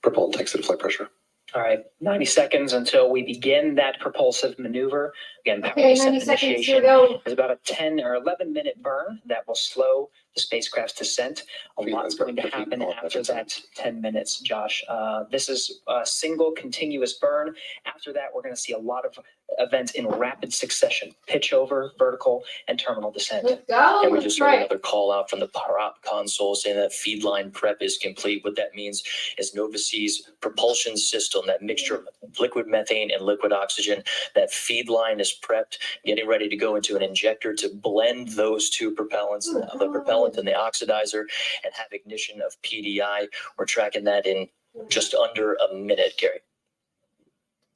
propellant exit flight pressure. All right, 90 seconds until we begin that propulsive maneuver. Again, power Okay, descent 90 seconds, here we initiation go. is about a 10 or 11-minute burn that will slow the spacecraft's descent. A lot's going to happen after that 10 minutes, Josh. This is a single continuous burn. After that, we're going to see a lot of events in rapid succession: pitch over, vertical, and terminal descent. Let's go. And we just heard Right. another call out from the prop console saying that feed line prep is complete. What that means is Nova C's propulsion system, that mixture of liquid methane and liquid oxygen, that feed line is prepped, getting ready to go into an injector to blend those two propellants, the propellant and the oxidizer, and have ignition of PDI. We're tracking that in just under a minute, Gary.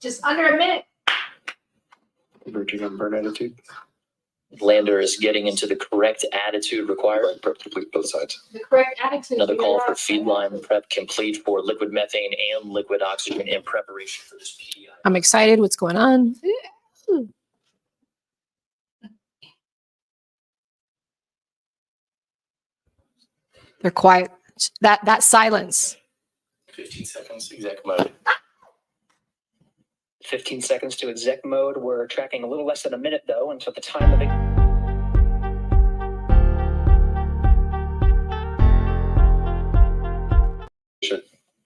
Just under a minute. Converging on burn attitude. Lander is getting into the correct attitude required. Prep complete both sides. The correct attitude. Another figure call it for out. feed line prep complete for liquid methane and liquid oxygen in preparation for this PDI. I'm excited. What's going on? They're quiet. That silence. 15 seconds, exec mode. 15 seconds to exec mode. We're tracking a little less than a minute, though, until the time of it.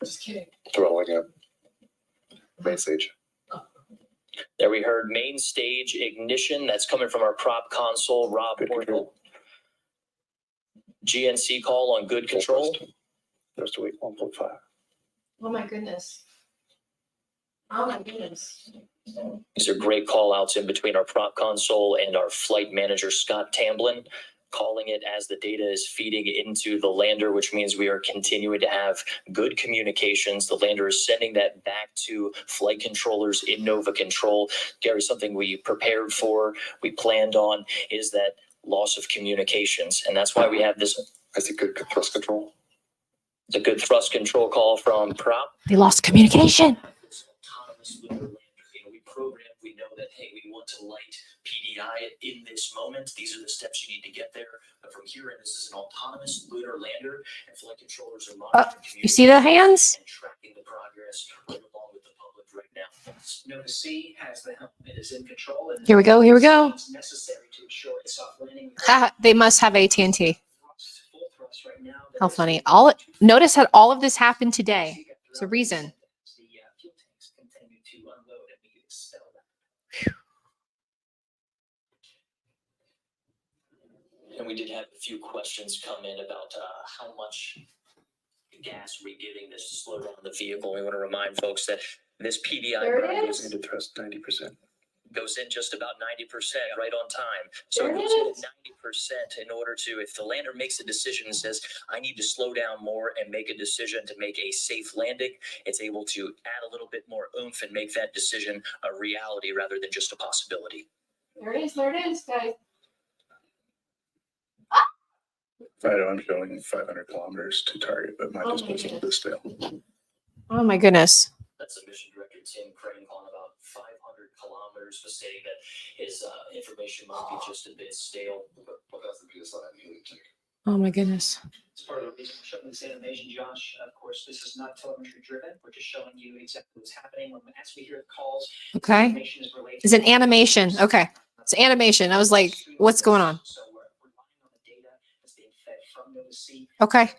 Just kidding. Throttling up. Main stage. There we heard main stage ignition. That's coming from our prop console, Rob Orville. GNC call on good control. Just to wait 1.5. Oh my goodness. Oh my goodness. These are great call outs in between our prop console and our flight manager, Scott Tamblin, calling it as the data is feeding into the lander, which means we are continuing to have good communications. The lander is sending that back to flight controllers in Nova Control. Gary, something we prepared for, we planned on, is that loss of communications. And that's why we have this. I see good thrust control. It's a good thrust control call from prop. They lost communication. Autonomous lunar lander. We programmed, we know that, hey, we want to light PDI in this moment. These are the steps you need to get there. But from here in, this is an autonomous lunar lander, and flight controllers are monitoring You see the hands? and tracking the progress right along with the public right now. Nova C has the helm. It is in control. And Here we go. Here we go. it's necessary to ensure a soft landing. They must have AT&T. Full thrust right now. How funny. Notice that all of this happened today. There's a reason. The fuel tanks continue to unload and be expelled. And we did have a few questions come in about how much gas we're giving this to slow down the vehicle. We want to remind folks that this PDI burn goes into thrust 90%. Goes in just about 90% right on time. So it goes in at 90% in order to, if the lander makes a decision and says, I need to slow down more and make a decision to make a safe landing, it's able to add a little bit more oomph and make that decision a reality rather than just a possibility. There it is, guys. Fido, I'm showing 500 kilometers to target, but my displacement is still. Oh my goodness. That's the mission director, Tim Crane, on about 500 kilometers, was saying that his information might be just a bit stale. But that's the PSI you take. Oh my goodness. As part of the reason for showing this animation, Josh, of course, this is not telemetry driven. We're just showing you exactly what's happening as we hear the calls. Okay. Information is related. It's an animation. Okay. It's animation. I was like, what's going on? So we're relying on the data that's being fed from Nova C. Okay.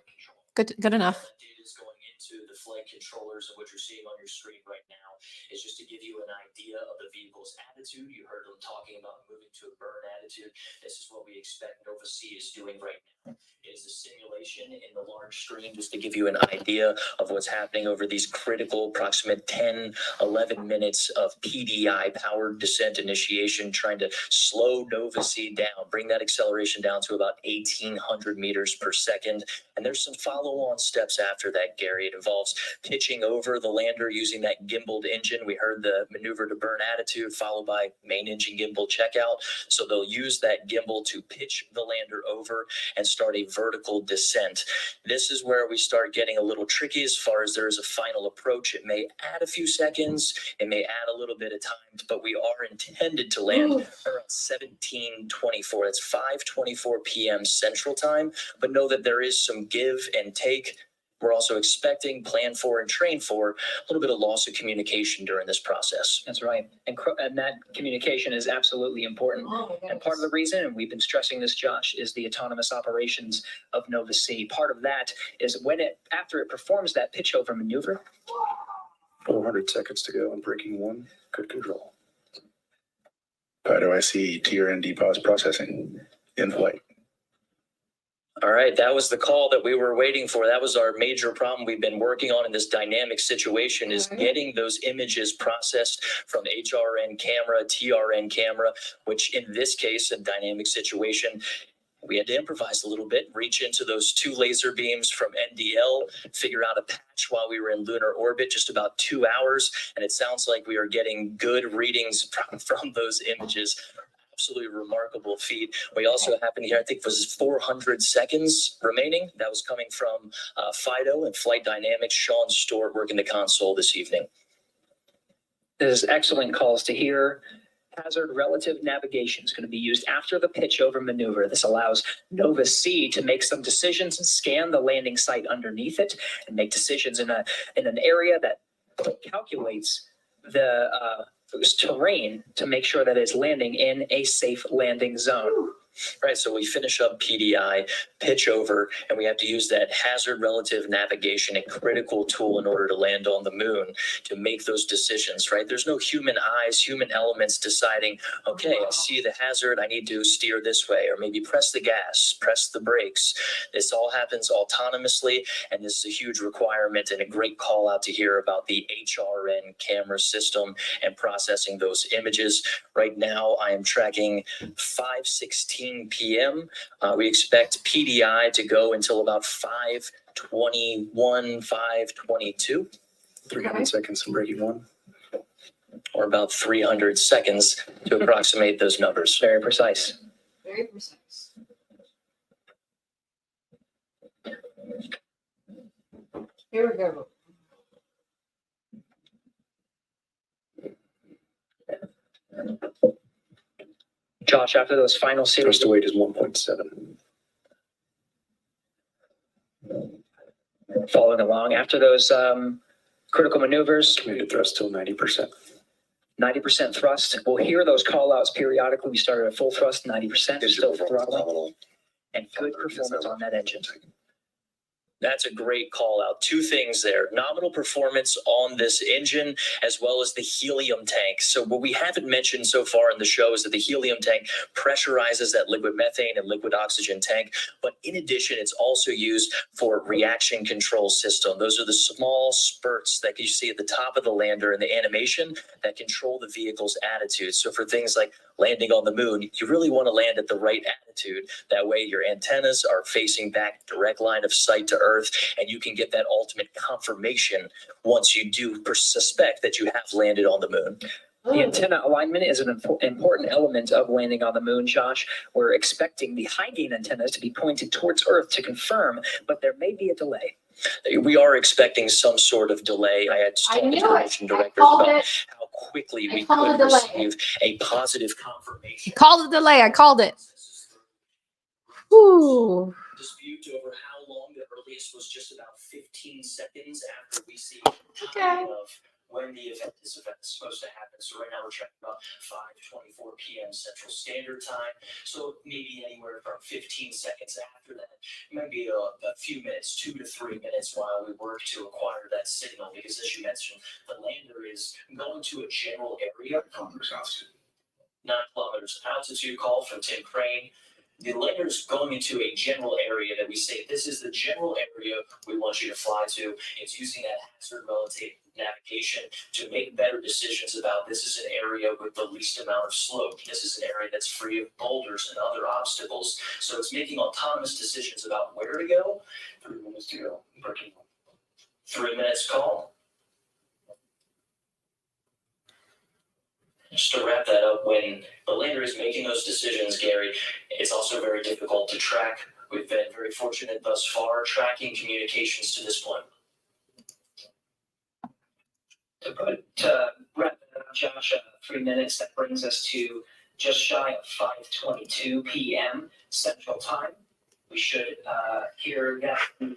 Good enough. Data is going into the flight controllers, and what you're seeing on your screen right now is just to give you an idea of the vehicle's attitude. You heard them talking about moving to a burn attitude. This is what we expect Nova C is doing right now. It is a simulation in the large screen just to give you an idea of what's happening over these critical approximate 10, 11 minutes of PDI, powered descent initiation, trying to slow Nova C down, bring that acceleration down to about 1,800 meters per second. And there's some follow-on steps after that, Gary. It involves pitching over the lander using that gimbaled engine. We heard the maneuver to burn attitude, followed by main engine gimbal checkout. So they'll use that gimbal to pitch the lander over and start a vertical descent. This is where we start getting a little tricky as far as there is a final approach. It may add a few seconds, it may add a little bit of time, but we are intended to land around 17:24. That's 5:24 p.m. Central Time. But know that there is some give and take. We're also expecting, plan for, and train for a little bit of loss of communication during this process. That's right. And that communication is absolutely important. And part of the reason, and we've been stressing this, Josh, is the autonomous operations of Nova C. Part of that is after it performs that pitch over maneuver. 400 seconds to go on braking one. Good control. Fido, I see TRND pause processing in flight. All right, that was the call that we were waiting for. That was our major problem we've been working on in this dynamic situation, is getting those images processed from HRN camera, TRN camera, which in this case, a dynamic situation, we had to improvise a little bit, reach into those two laser beams from NDL, figure out a patch while we were in lunar orbit, just about 2 hours. And it sounds like we are getting good readings from those images. Absolutely remarkable feat. We also happened here, I think it was 400 seconds remaining. That was coming from Fido and Flight Dynamics. Sean Stewart working the console this evening. This is excellent calls to hear. Hazard relative navigation is going to be used after the pitch over maneuver. This allows Nova C to make some decisions and scan the landing site underneath it and make decisions in an area that calculates the terrain to make sure that it's landing in a safe landing zone. Right, so we finish up PDI, pitch over, and we have to use that hazard relative navigation, a critical tool in order to land on the moon, to make those decisions, right? There's no human eyes, human elements deciding, okay, I see the hazard, I need to steer this way, or maybe press the gas, press the brakes. This all happens autonomously, and this is a huge requirement and a great call out to hear about the HRN camera system and processing those images. Right now, I am tracking 5:16 p.m. We expect PDI to go until about 5:21, 5:22. 300 seconds from braking one. Or about 300 seconds to approximate those numbers. Very precise. Very precise. Here we go. Josh, after those final series, Thrust to weight is 1.7. following along, after those critical maneuvers, Committed thrust till 90%. 90% thrust. We'll hear those call outs periodically. We started at full thrust, 90%, still throttling, and good performance on that engine. That's a great call out. Two things there. Nominal performance on this engine, as well as the helium tank. So what we haven't mentioned so far in the show is that the helium tank pressurizes that liquid methane and liquid oxygen tank. But in addition, it's also used for reaction control system. Those are the small spurts that you see at the top of the lander in the animation that control the vehicle's attitude. So for things like landing on the moon, you really want to land at the right attitude. That way your antennas are facing back, direct line of sight to Earth, and you can get that ultimate confirmation once you do suspect that you have landed on the moon. The antenna alignment is an important element of landing on the moon, Josh. We're expecting the high gain antennas to be pointed towards Earth to confirm, but there may be a delay. We are expecting some sort of delay. I had I told the knew it. station directors called about it. how quickly we called could a delay. receive a positive confirmation. Called the delay. I called it. Whew. Dispute over how long the earliest was just about 15 seconds after we see Okay. time of when the event is supposed to happen. So right now we're checking about 5:24 p.m. Central Standard Time. So maybe anywhere from 15 seconds after that, maybe a few minutes, 2 to 3 minutes while we work to acquire that signal. Because as you mentioned, the lander is going to a general area. 9 kilometers altitude call from Tim Crane. The lander is going into a general area that we say this is the general area we want you to fly to. It's using that hazard relative navigation to make better decisions about this is an area with the least amount of slope. This is an area that's free of boulders and other obstacles. So it's making autonomous decisions about where to go. 3 minutes to go. 3 minutes call. Just to wrap that up, when the lander is making those decisions, Gary, it's also very difficult to track. We've been very fortunate thus far tracking communications to this point. To wrap it up, Josh, 3 minutes, that brings us to just shy of 5:22 p.m. Central Time. We should hear that the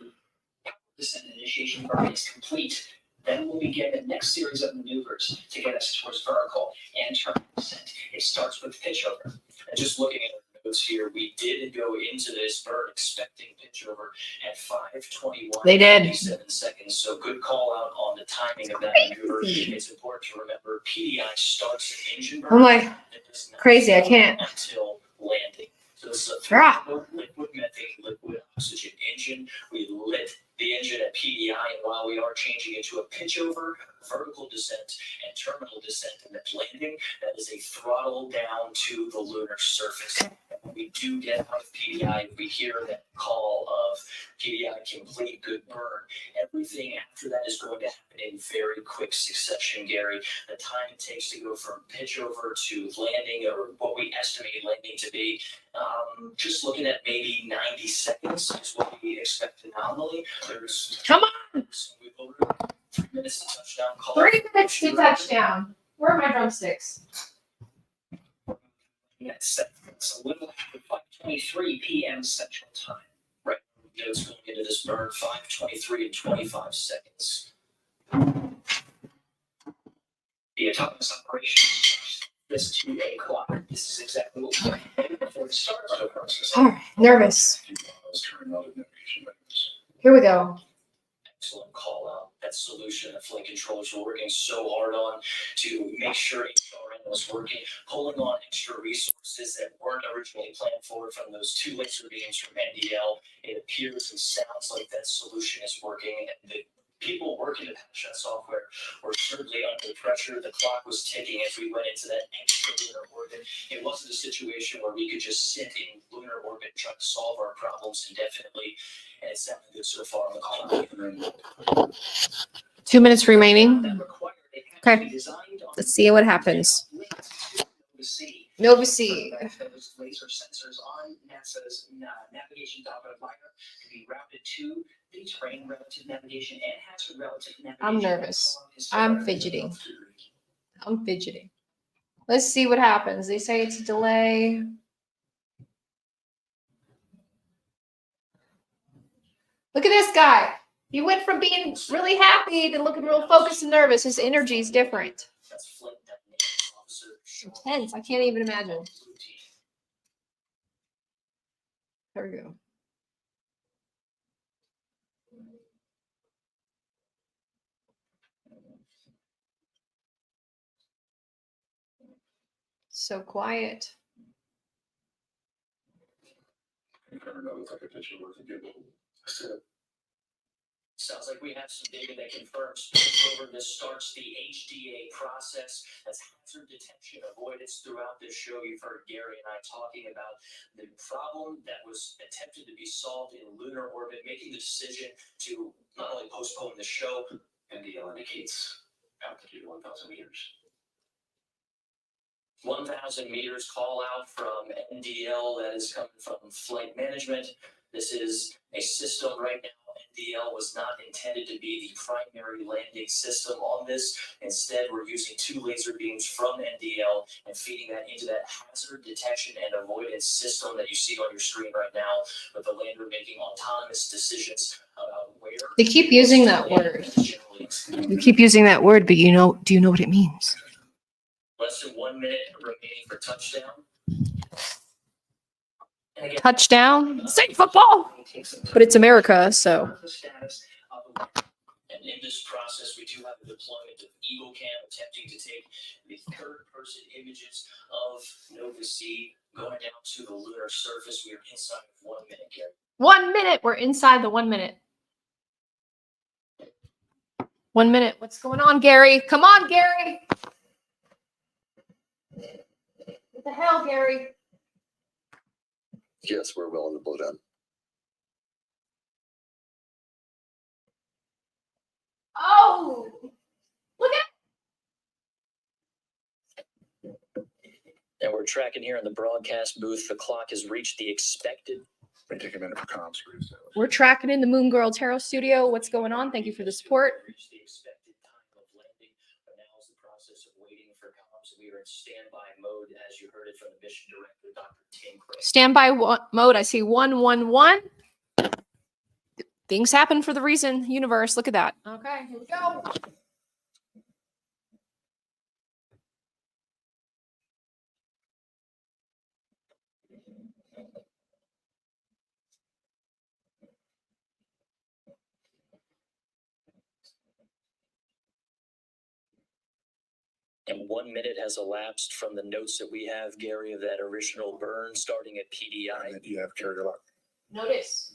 descent initiation burn is complete. Then we'll begin the next series of maneuvers to get us towards vertical and terminal descent. It starts with pitch over. And just looking at our notes here, we did go into this burn expecting pitch over at 5:21. They did. 57 seconds. So good call out on the timing of that maneuver. It's important to remember PDI starts an engine burn. I'm like, It does not crazy, I stop can't. until landing. So this is a Ah. liquid methane, liquid oxygen engine. We lit the engine at PDI, and while we are changing into a pitch over, vertical descent, and terminal descent and then landing, that is a throttle down to the lunar surface. And when we do get out of PDI, we hear that call of PDI complete, good burn. Everything after that is going to happen in very quick succession, Gary. The time it takes to go from pitch over to landing, or what we estimate landing to be, just looking at maybe 90 seconds is what we expect nominally. There's Come on. 3 minutes to touchdown call. 3 minutes to touchdown. Where are my drumsticks? Yes, it's a little after 5:23 p.m. Central Time. Right. Notes going into this burn 5:23 and 25 seconds. The autonomous operation this 2 o'clock. This is exactly what we're doing before it starts. All right, nervous. Here we go. Excellent call out. That solution that flight controllers were working so hard on to make sure HRN was working, pulling on extra resources that weren't originally planned for from those 2 laser beams from NDL. It appears and sounds like that solution is working, and the people working to patch that software were certainly under pressure. The clock was ticking as we went into that extra lunar orbit. It wasn't a situation where we could just sit in lunar orbit trying to solve our problems indefinitely. And it's sounding good so far on the call. 2 minutes remaining. Okay. Let's see what happens. Nova C. Those laser sensors on NASA's navigation Doppler LiDAR can be routed to the terrain relative navigation and hazard relative navigation. I'm nervous. I'm fidgeting. I'm fidgeting. Let's see what happens. They say it's a delay. Look at this guy. He went from being really happy to looking real focused and nervous. His energy is different. Intense. I can't even imagine. There we go. So quiet. Sounds like we have some data that confirms spillover. This starts the HDA process. That's hazard detection avoidance. Throughout this show, you've heard Gary and I talking about the problem that was attempted to be solved in lunar orbit, making the decision to not only postpone the show, NDL indicates altitude 1,000 meters. 1,000 meters call out from NDL that is coming from flight management. This is a system right now. NDL was not intended to be the primary landing system on this. Instead, we're using 2 laser beams from NDL and feeding that into that hazard detection and avoidance system that you see on your screen right now, with the lander making autonomous decisions about where. They keep using that word. You keep using that word, but do you know what it means? Less than 1 minute remaining for touchdown. Touchdown. Say football. But it's America, so. And in this process, we do have a deployment of Eagle Cam attempting to take the third-person images of Nova C going down to the lunar surface. We are inside of 1 minute, Gary. 1 minute. We're inside the 1 minute. 1 minute. What's going on, Gary? Come on, Gary. What the hell, Gary? Yes, we're willing to blow down. Oh, look at. And we're tracking here in the broadcast booth. The clock has reached the expected. May take a minute for comms. We're tracking in the Moon Girl Tarot Studio. What's going on? Thank you for the support. Reached the expected time of landing, but now is the process of waiting for comms. We are in standby mode, as you heard it from the mission director, Dr. Tim Craig. Standby mode. I see 111. Things happen for the reason. Universe. Look at that. Okay, here we go. And 1 minute has elapsed from the notes that we have, Gary, of that original burn starting at PDI. And you have carrier lock. Notice.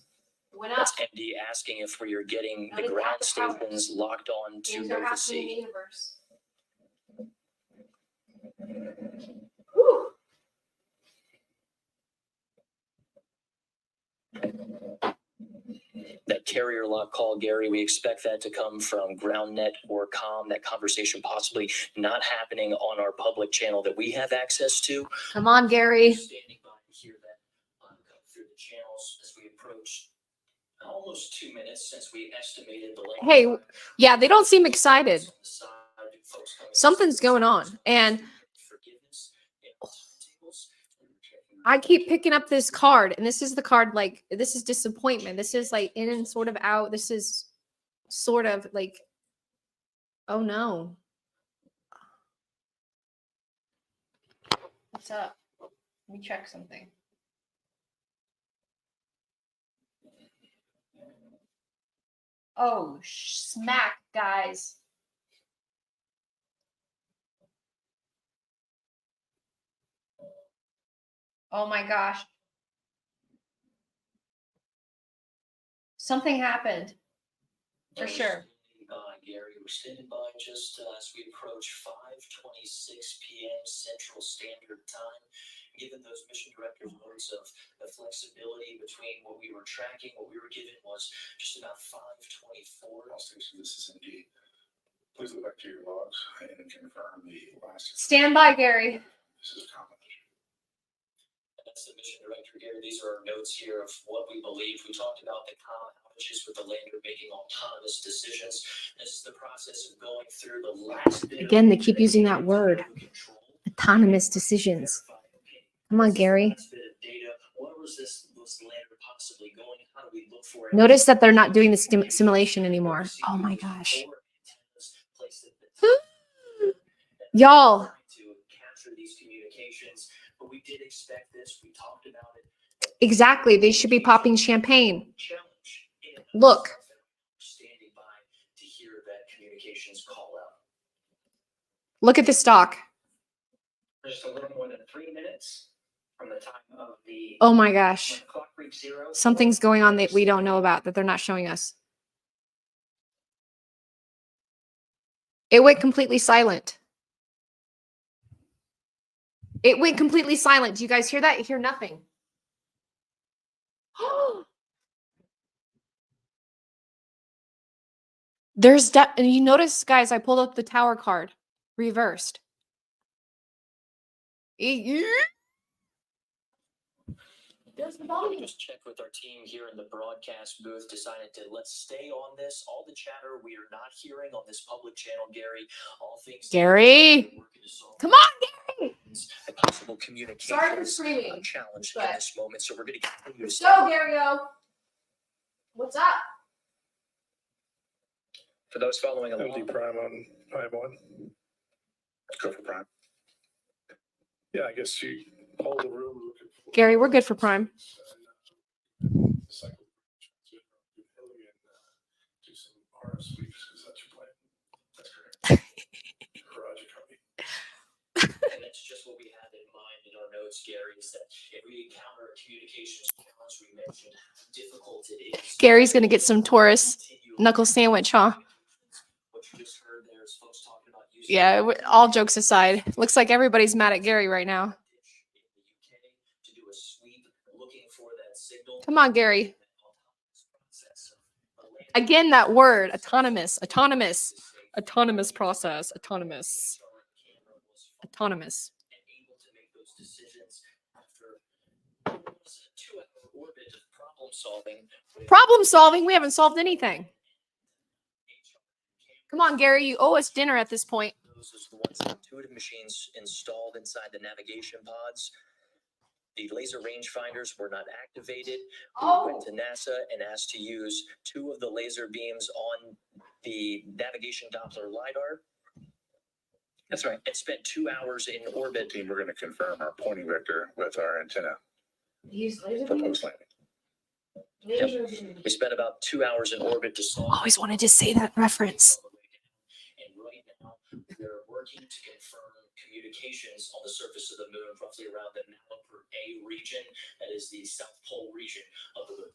Went up. That's MD asking if we are getting the ground stations locked on to Things are Nova happening in the C. universe. Whew. That carrier lock call, Gary, we expect that to come from GroundNet or COM, that conversation possibly not happening on our public channel that we have access to. Come on, Gary. Standing by to hear that come through the channels as we approach almost 2 minutes since we estimated the length. Hey, yeah, they don't seem excited. Something's going on. And I keep picking up this card, and this is the card, like, this is disappointment. This is like in and sort of out. This is sort of like, oh no. What's up? Let me check something. Oh, smack, guys. Oh my gosh. Something happened. For sure. Gary, we're standing by just as we approach 5:26 p.m. Central Standard Time. Given those mission directors' notes of the flexibility between what we were tracking, what we were given was just about 5:24. This is indeed. Please look back to your logs and confirm the last. Stand by, Gary. This is a combination. That's the mission director, Gary. These are our notes here of what we believe. We talked about the common outages with the lander making autonomous decisions. This is the process of going through the last bit. Again, they keep using that word. Autonomous decisions. Come on, Gary. Notice that they're not doing the simulation anymore. Oh my gosh. Y'all. Exactly. They should be popping champagne. Look. Look at the stock. Just a little more than 3 minutes from the time of the. Oh my gosh. Clock reached 0. Something's going on that we don't know about, that they're not showing us. It went completely silent. It went completely silent. Do you guys hear that? You hear nothing. And you notice, guys, I pulled up the tower card, reversed. There's the volume. Just checked with our team here in the broadcast booth, decided to let's stay on this. All the chatter we are not hearing on this public channel, Gary. All things. Gary, come on, Gary. A possible communication. Sorry for screaming. Challenge in this moment, so we're going to continue to. Go, Gary. What's up? For those following along. Empty prime on I-1. Go for prime. Yeah, I guess you hold the room. Gary, we're good for prime. And that's just what we had in mind in our notes, Gary, is that if we encounter a communications challenge, we mentioned how difficult it is. Gary's going to get some Taurus knuckle sandwich, huh? What you just heard there is folks talking about using. Yeah, all jokes aside, looks like everybody's mad at Gary right now. Come on, Gary. Again, that word, autonomous process, autonomous. Problem solving? We haven't solved anything. Come on, Gary, you owe us dinner at this point. Those are the ones intuitive machines installed inside the navigation pods. The laser rangefinders were not activated. We went to NASA and asked to use 2 of the laser beams on the navigation Doppler LiDAR. That's right. And spent 2 hours in orbit. Team, we're going to confirm our pointing vector with our antenna Use laser for beams? post landing. We spent about 2 hours in orbit to solve. Always wanted to say that reference. And right now, they're working to confirm communications on the surface of the moon, roughly around the Nulper A region. That is the South Pole region of the moon.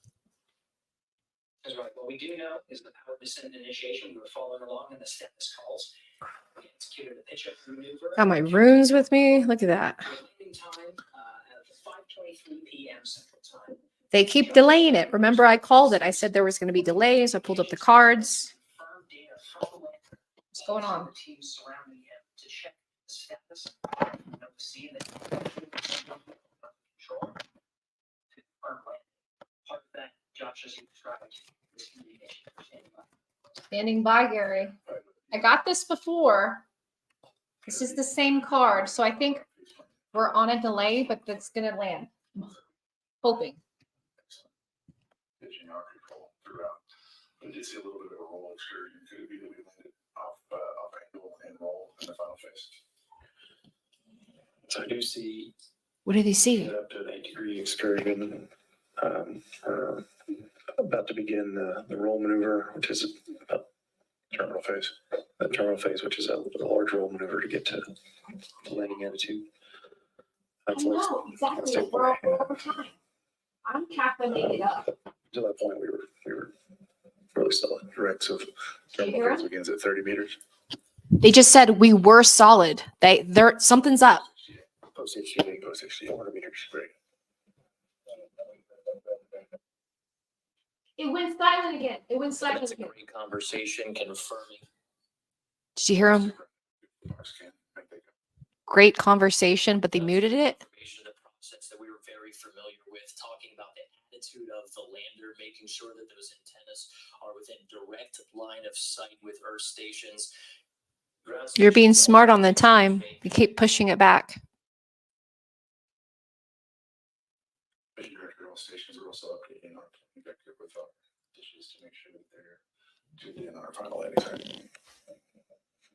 That's right. What we do know is the power descent initiation. We were following along in the status calls. We executed the pitch up maneuver. Got my runes with me. Look at that. Landing time at 5:23 p.m. Central Time. They keep delaying it. Remember, I called it. I said there was going to be delays. I pulled up the cards. What's going on? Teams surrounding him to check the status. See that control. Part of that, Josh, as you described, is communication. Standing by, Gary. I got this before. This is the same card. So I think we're on a delay, but that's going to land. Hoping. Pitching our control throughout. I did see a little bit of a roll excursion. Could be that we landed off angle and roll in the final phase. So I do see. What do they see? Up to an 8-degree excursion. About to begin the roll maneuver, which is about terminal phase. That terminal phase, which is a large roll maneuver to get to landing attitude. I know, exactly. We're over time. I'm calculating it up. To that point, we were really solid. Directs of terminal phase begins at 30 meters. They just said we were solid. They're something's up. Post HDA, 100 meters. Great. It went silent again. It went silent That's a again. great conversation confirming. Did you hear him? Great conversation, but they muted it. The process that we were very familiar with, talking about the attitude of the lander, making sure that those antennas are within direct line of sight with Earth stations. You're being smart on the time. You keep pushing it back. Mission director all stations are also updating our executive with dishes to make sure that they're tuned in on our final landing site.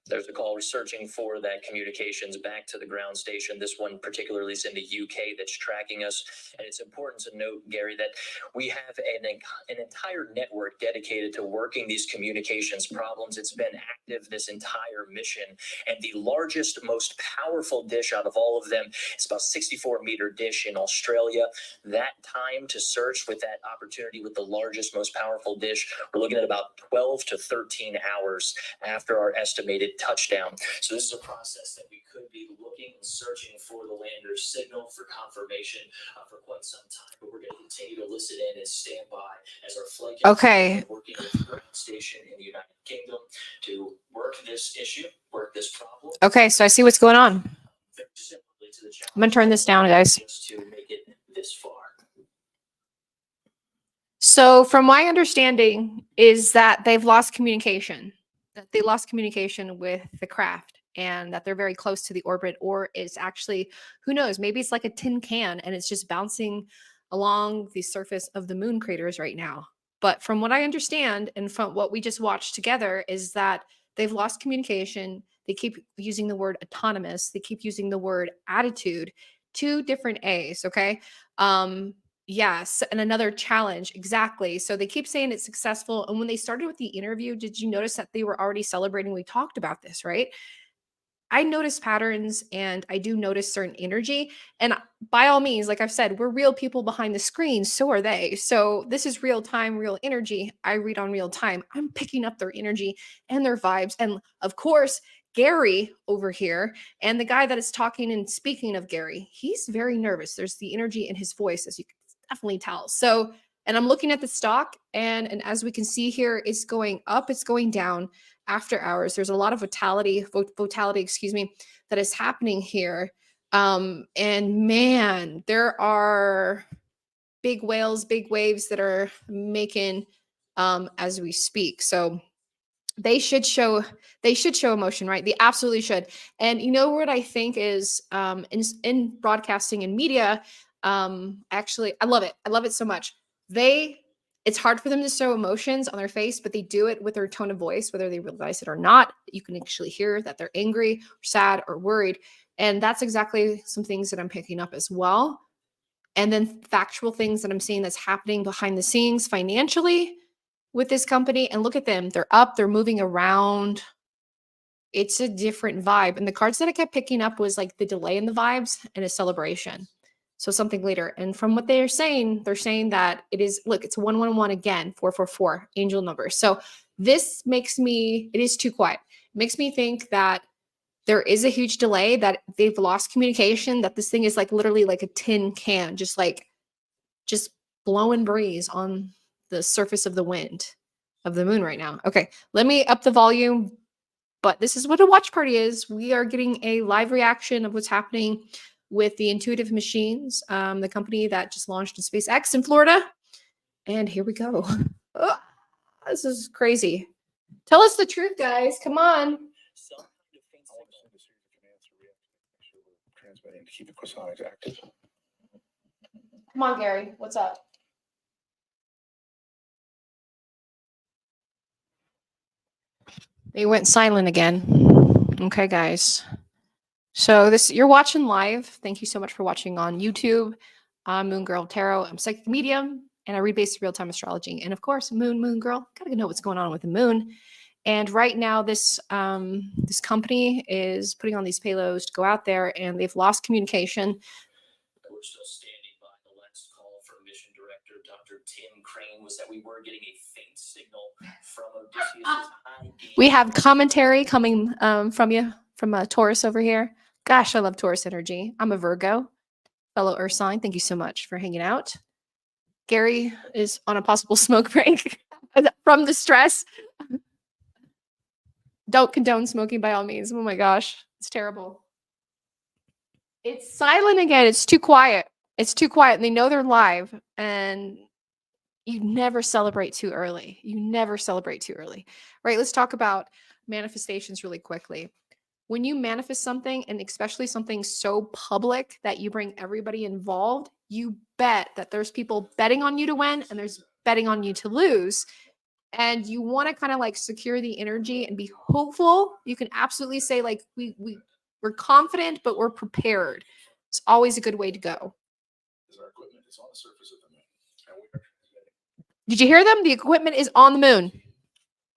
There's a call. We're searching for that communications back to the ground station. This one particularly is in the UK that's tracking us. And it's important to note, Gary, that we have an entire network dedicated to working these communications problems. It's been active this entire mission. And the largest, most powerful dish out of all of them is about 64-meter dish in Australia. That time to search with that opportunity with the largest, most powerful dish, we're looking at about 12 to 13 hours after our estimated touchdown. So this is a process that we could be looking and searching for the lander's signal for confirmation for quite some time, but we're going to continue to listen in and stand by as our flight Okay. working with the ground station in the United Kingdom to work this issue, work this problem. Okay, so I see what's going on. I'm going to turn this down, guys. Just to make it this far. So from my understanding is that they've lost communication, that they lost communication with the craft and that they're very close to the orbit, or it's actually, who knows, maybe it's like a tin can and it's just bouncing along the surface of the moon craters right now. But from what I understand and from what we just watched together is that they've lost communication. They keep using the word autonomous. They keep using the word attitude, two different A's, okay? Yes, and another challenge. Exactly. So they keep saying it's successful. And when they started with the interview, did you notice that they were already celebrating? We talked about this, right? I notice patterns and I do notice certain energy. And by all means, like I've said, we're real people behind the screen. So are they. So this is real time, real energy. I read on real time. I'm picking up their energy and their vibes. And of course, Gary over here and the guy that is talking and speaking of Gary, he's very nervous. There's the energy in his voice, as you can definitely tell. So, and I'm looking at the stock and as we can see here, it's going up, it's going down after hours. There's a lot of volatility, excuse me, that is happening here. And man, there are big whales, big waves that are making as we speak. So they should show emotion, right? They absolutely should. And you know what I think is in broadcasting and media, actually I love it. I love it so much. It's hard for them to show emotions on their face, but they do it with their tone of voice, whether they realize it or not. You can actually hear that they're angry, or sad, or worried. And that's exactly some things that I'm picking up as well. And then factual things that I'm seeing that's happening behind the scenes financially with this company. And look at them. They're up, they're moving around. It's a different vibe. And the cards that I kept picking up was like the delay in the vibes and a celebration. So something later. And from what they're saying that it is, look, it's 111 again, 444, angel number. So this makes me, it is too quiet. It makes me think that there is a huge delay, that they've lost communication, that this thing is like literally like a tin can, just blowing breeze on the surface of the wind of the moon right now. Okay, let me up the volume. But this is what a watch party is. We are getting a live reaction of what's happening with the Intuitive Machines, the company that just launched in SpaceX in Florida. And here we go. Oh, this is crazy. Tell us the truth, guys. Come on. Transmitting to keep the cosonics active. Come on, Gary. What's up? They went silent again. Okay, guys. So you're watching live. Thank you so much for watching on YouTube. I'm Moon Girl Tarot. I'm psychic medium, and I read basic real-time astrology. And of course, Moon Girl. Gotta know what's going on with the moon. And right now, this company is putting on these payloads to go out there, and they've lost communication. We're still standing by. The last call from mission director Dr. Tim Crane was that we were getting a faint signal from Odysseus. We have commentary coming from you, from a Taurus over here. Gosh, I love Taurus energy. I'm a Virgo, fellow Earth sign. Thank you so much for hanging out. Gary is on a possible smoke break from the stress. Don't condone smoking by all means. Oh my gosh, it's terrible. It's silent again. It's too quiet. It's too quiet. And they know they're live. And you never celebrate too early. You never celebrate too early. Right? Let's talk about manifestations really quickly. when you manifest something, and especially something so public that you bring everybody involved, you bet that there's people betting on you to win and there's betting on you to lose. And you want to kind of like secure the energy and be hopeful. You can absolutely say like we're confident, but we're prepared. It's always a good way to go. Our equipment is on the surface of the moon. And we are Did you hear them? The equipment is on the moon.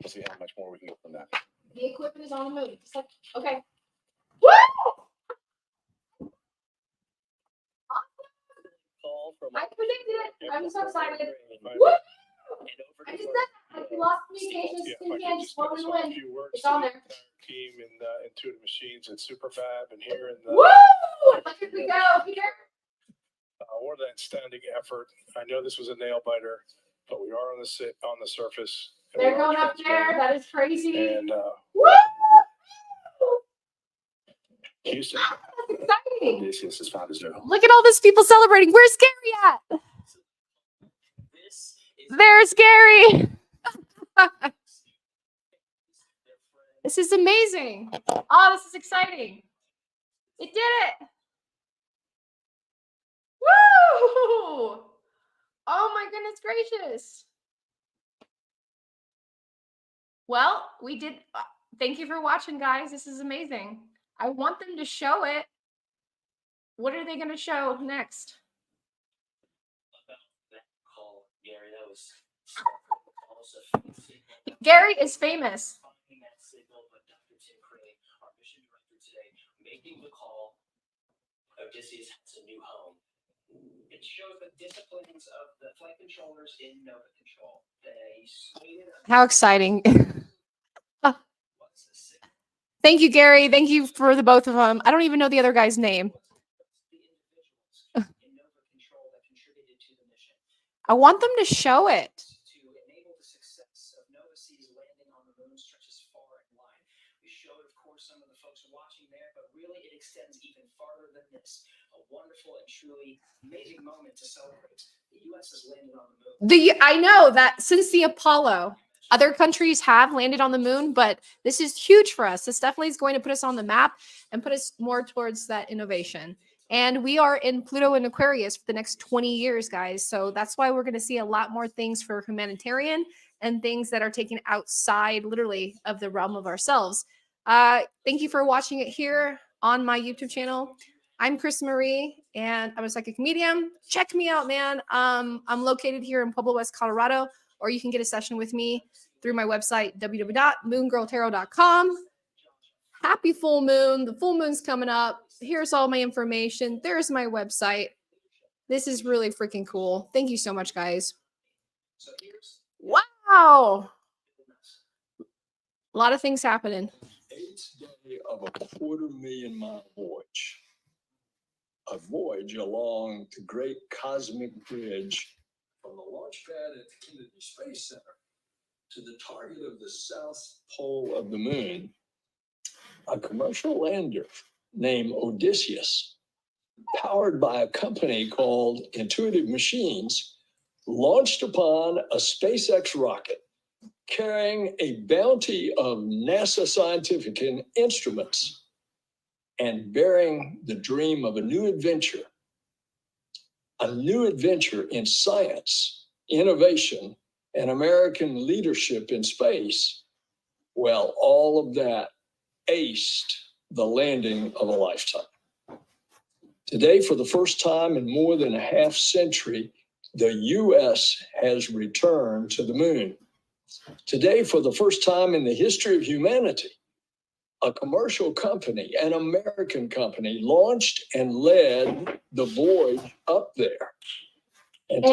We'll see how much more we can go from that. The equipment is on the moon. It's like, okay. Woo! I predicted it. I'm so excited. Woo! I just said that. I lost communications. Just what we win. It's on there. Team in Intuitive Machines and Superfab and here in the. Woo! Look at we go, Peter. What an outstanding effort. I know this was a nail biter, but we are on the surface. They're going up there. That is crazy. And woo! Houston. That's exciting. Odysseus has found his new home. Look at all these people celebrating. Where's Gary at? There's Gary. This is amazing. Oh, this is exciting. It did it. Woo! Oh my goodness gracious. Well, we did. Thank you for watching, guys. This is amazing. I want them to show it. What are they going to show next? Gary is famous. Making the call, Odysseus has a new home. It shows the disciplines of the flight controllers in Nova Control. How exciting. Thank you, Gary. Thank you for the both of them. I don't even know the other guy's name. I want them to show it. To enable the success of Novasi's landing on the moon stretches far and wide. We showed, of course, some of the folks watching there, but really it extends even farther than this. A wonderful and truly amazing moment to celebrate. The U.S. has landed on the moon. I know that since the Apollo, other countries have landed on the moon, but this is huge for us. This definitely is going to put us on the map and put us more towards that innovation. And we are in Pluto and Aquarius for the next 20 years, guys. So that's why we're going to see a lot more things for humanitarian and things that are taken outside, literally, of the realm of ourselves. Thank you for watching it here on my YouTube channel. I'm Chris Marie, and I'm a psychic medium. Check me out, man. I'm located here in Pueblo West, Colorado, or you can get a session with me through my website, www.moongirltarot.com. Happy full moon. The full moon's coming up. Here's all my information. There's my website. This is really freaking cool. Thank you so much, guys. Wow. A lot of things happening. 8th day of a 250,000-mile voyage. A voyage along the great cosmic bridge from the launch pad at the Kennedy Space Center to the target of the south pole of the moon. A commercial lander named Odysseus, powered by a company called Intuitive Machines, launched upon a SpaceX rocket carrying a bounty of NASA scientific instruments and bearing the dream of a new adventure in science, innovation, and American leadership in space. Well, all of that aced the landing of a lifetime. Today, for the first time in more than a half century, the U.S. has returned to the moon. Today, for the first time in the history of humanity, a commercial company, an American company, launched and led the voyage up there. And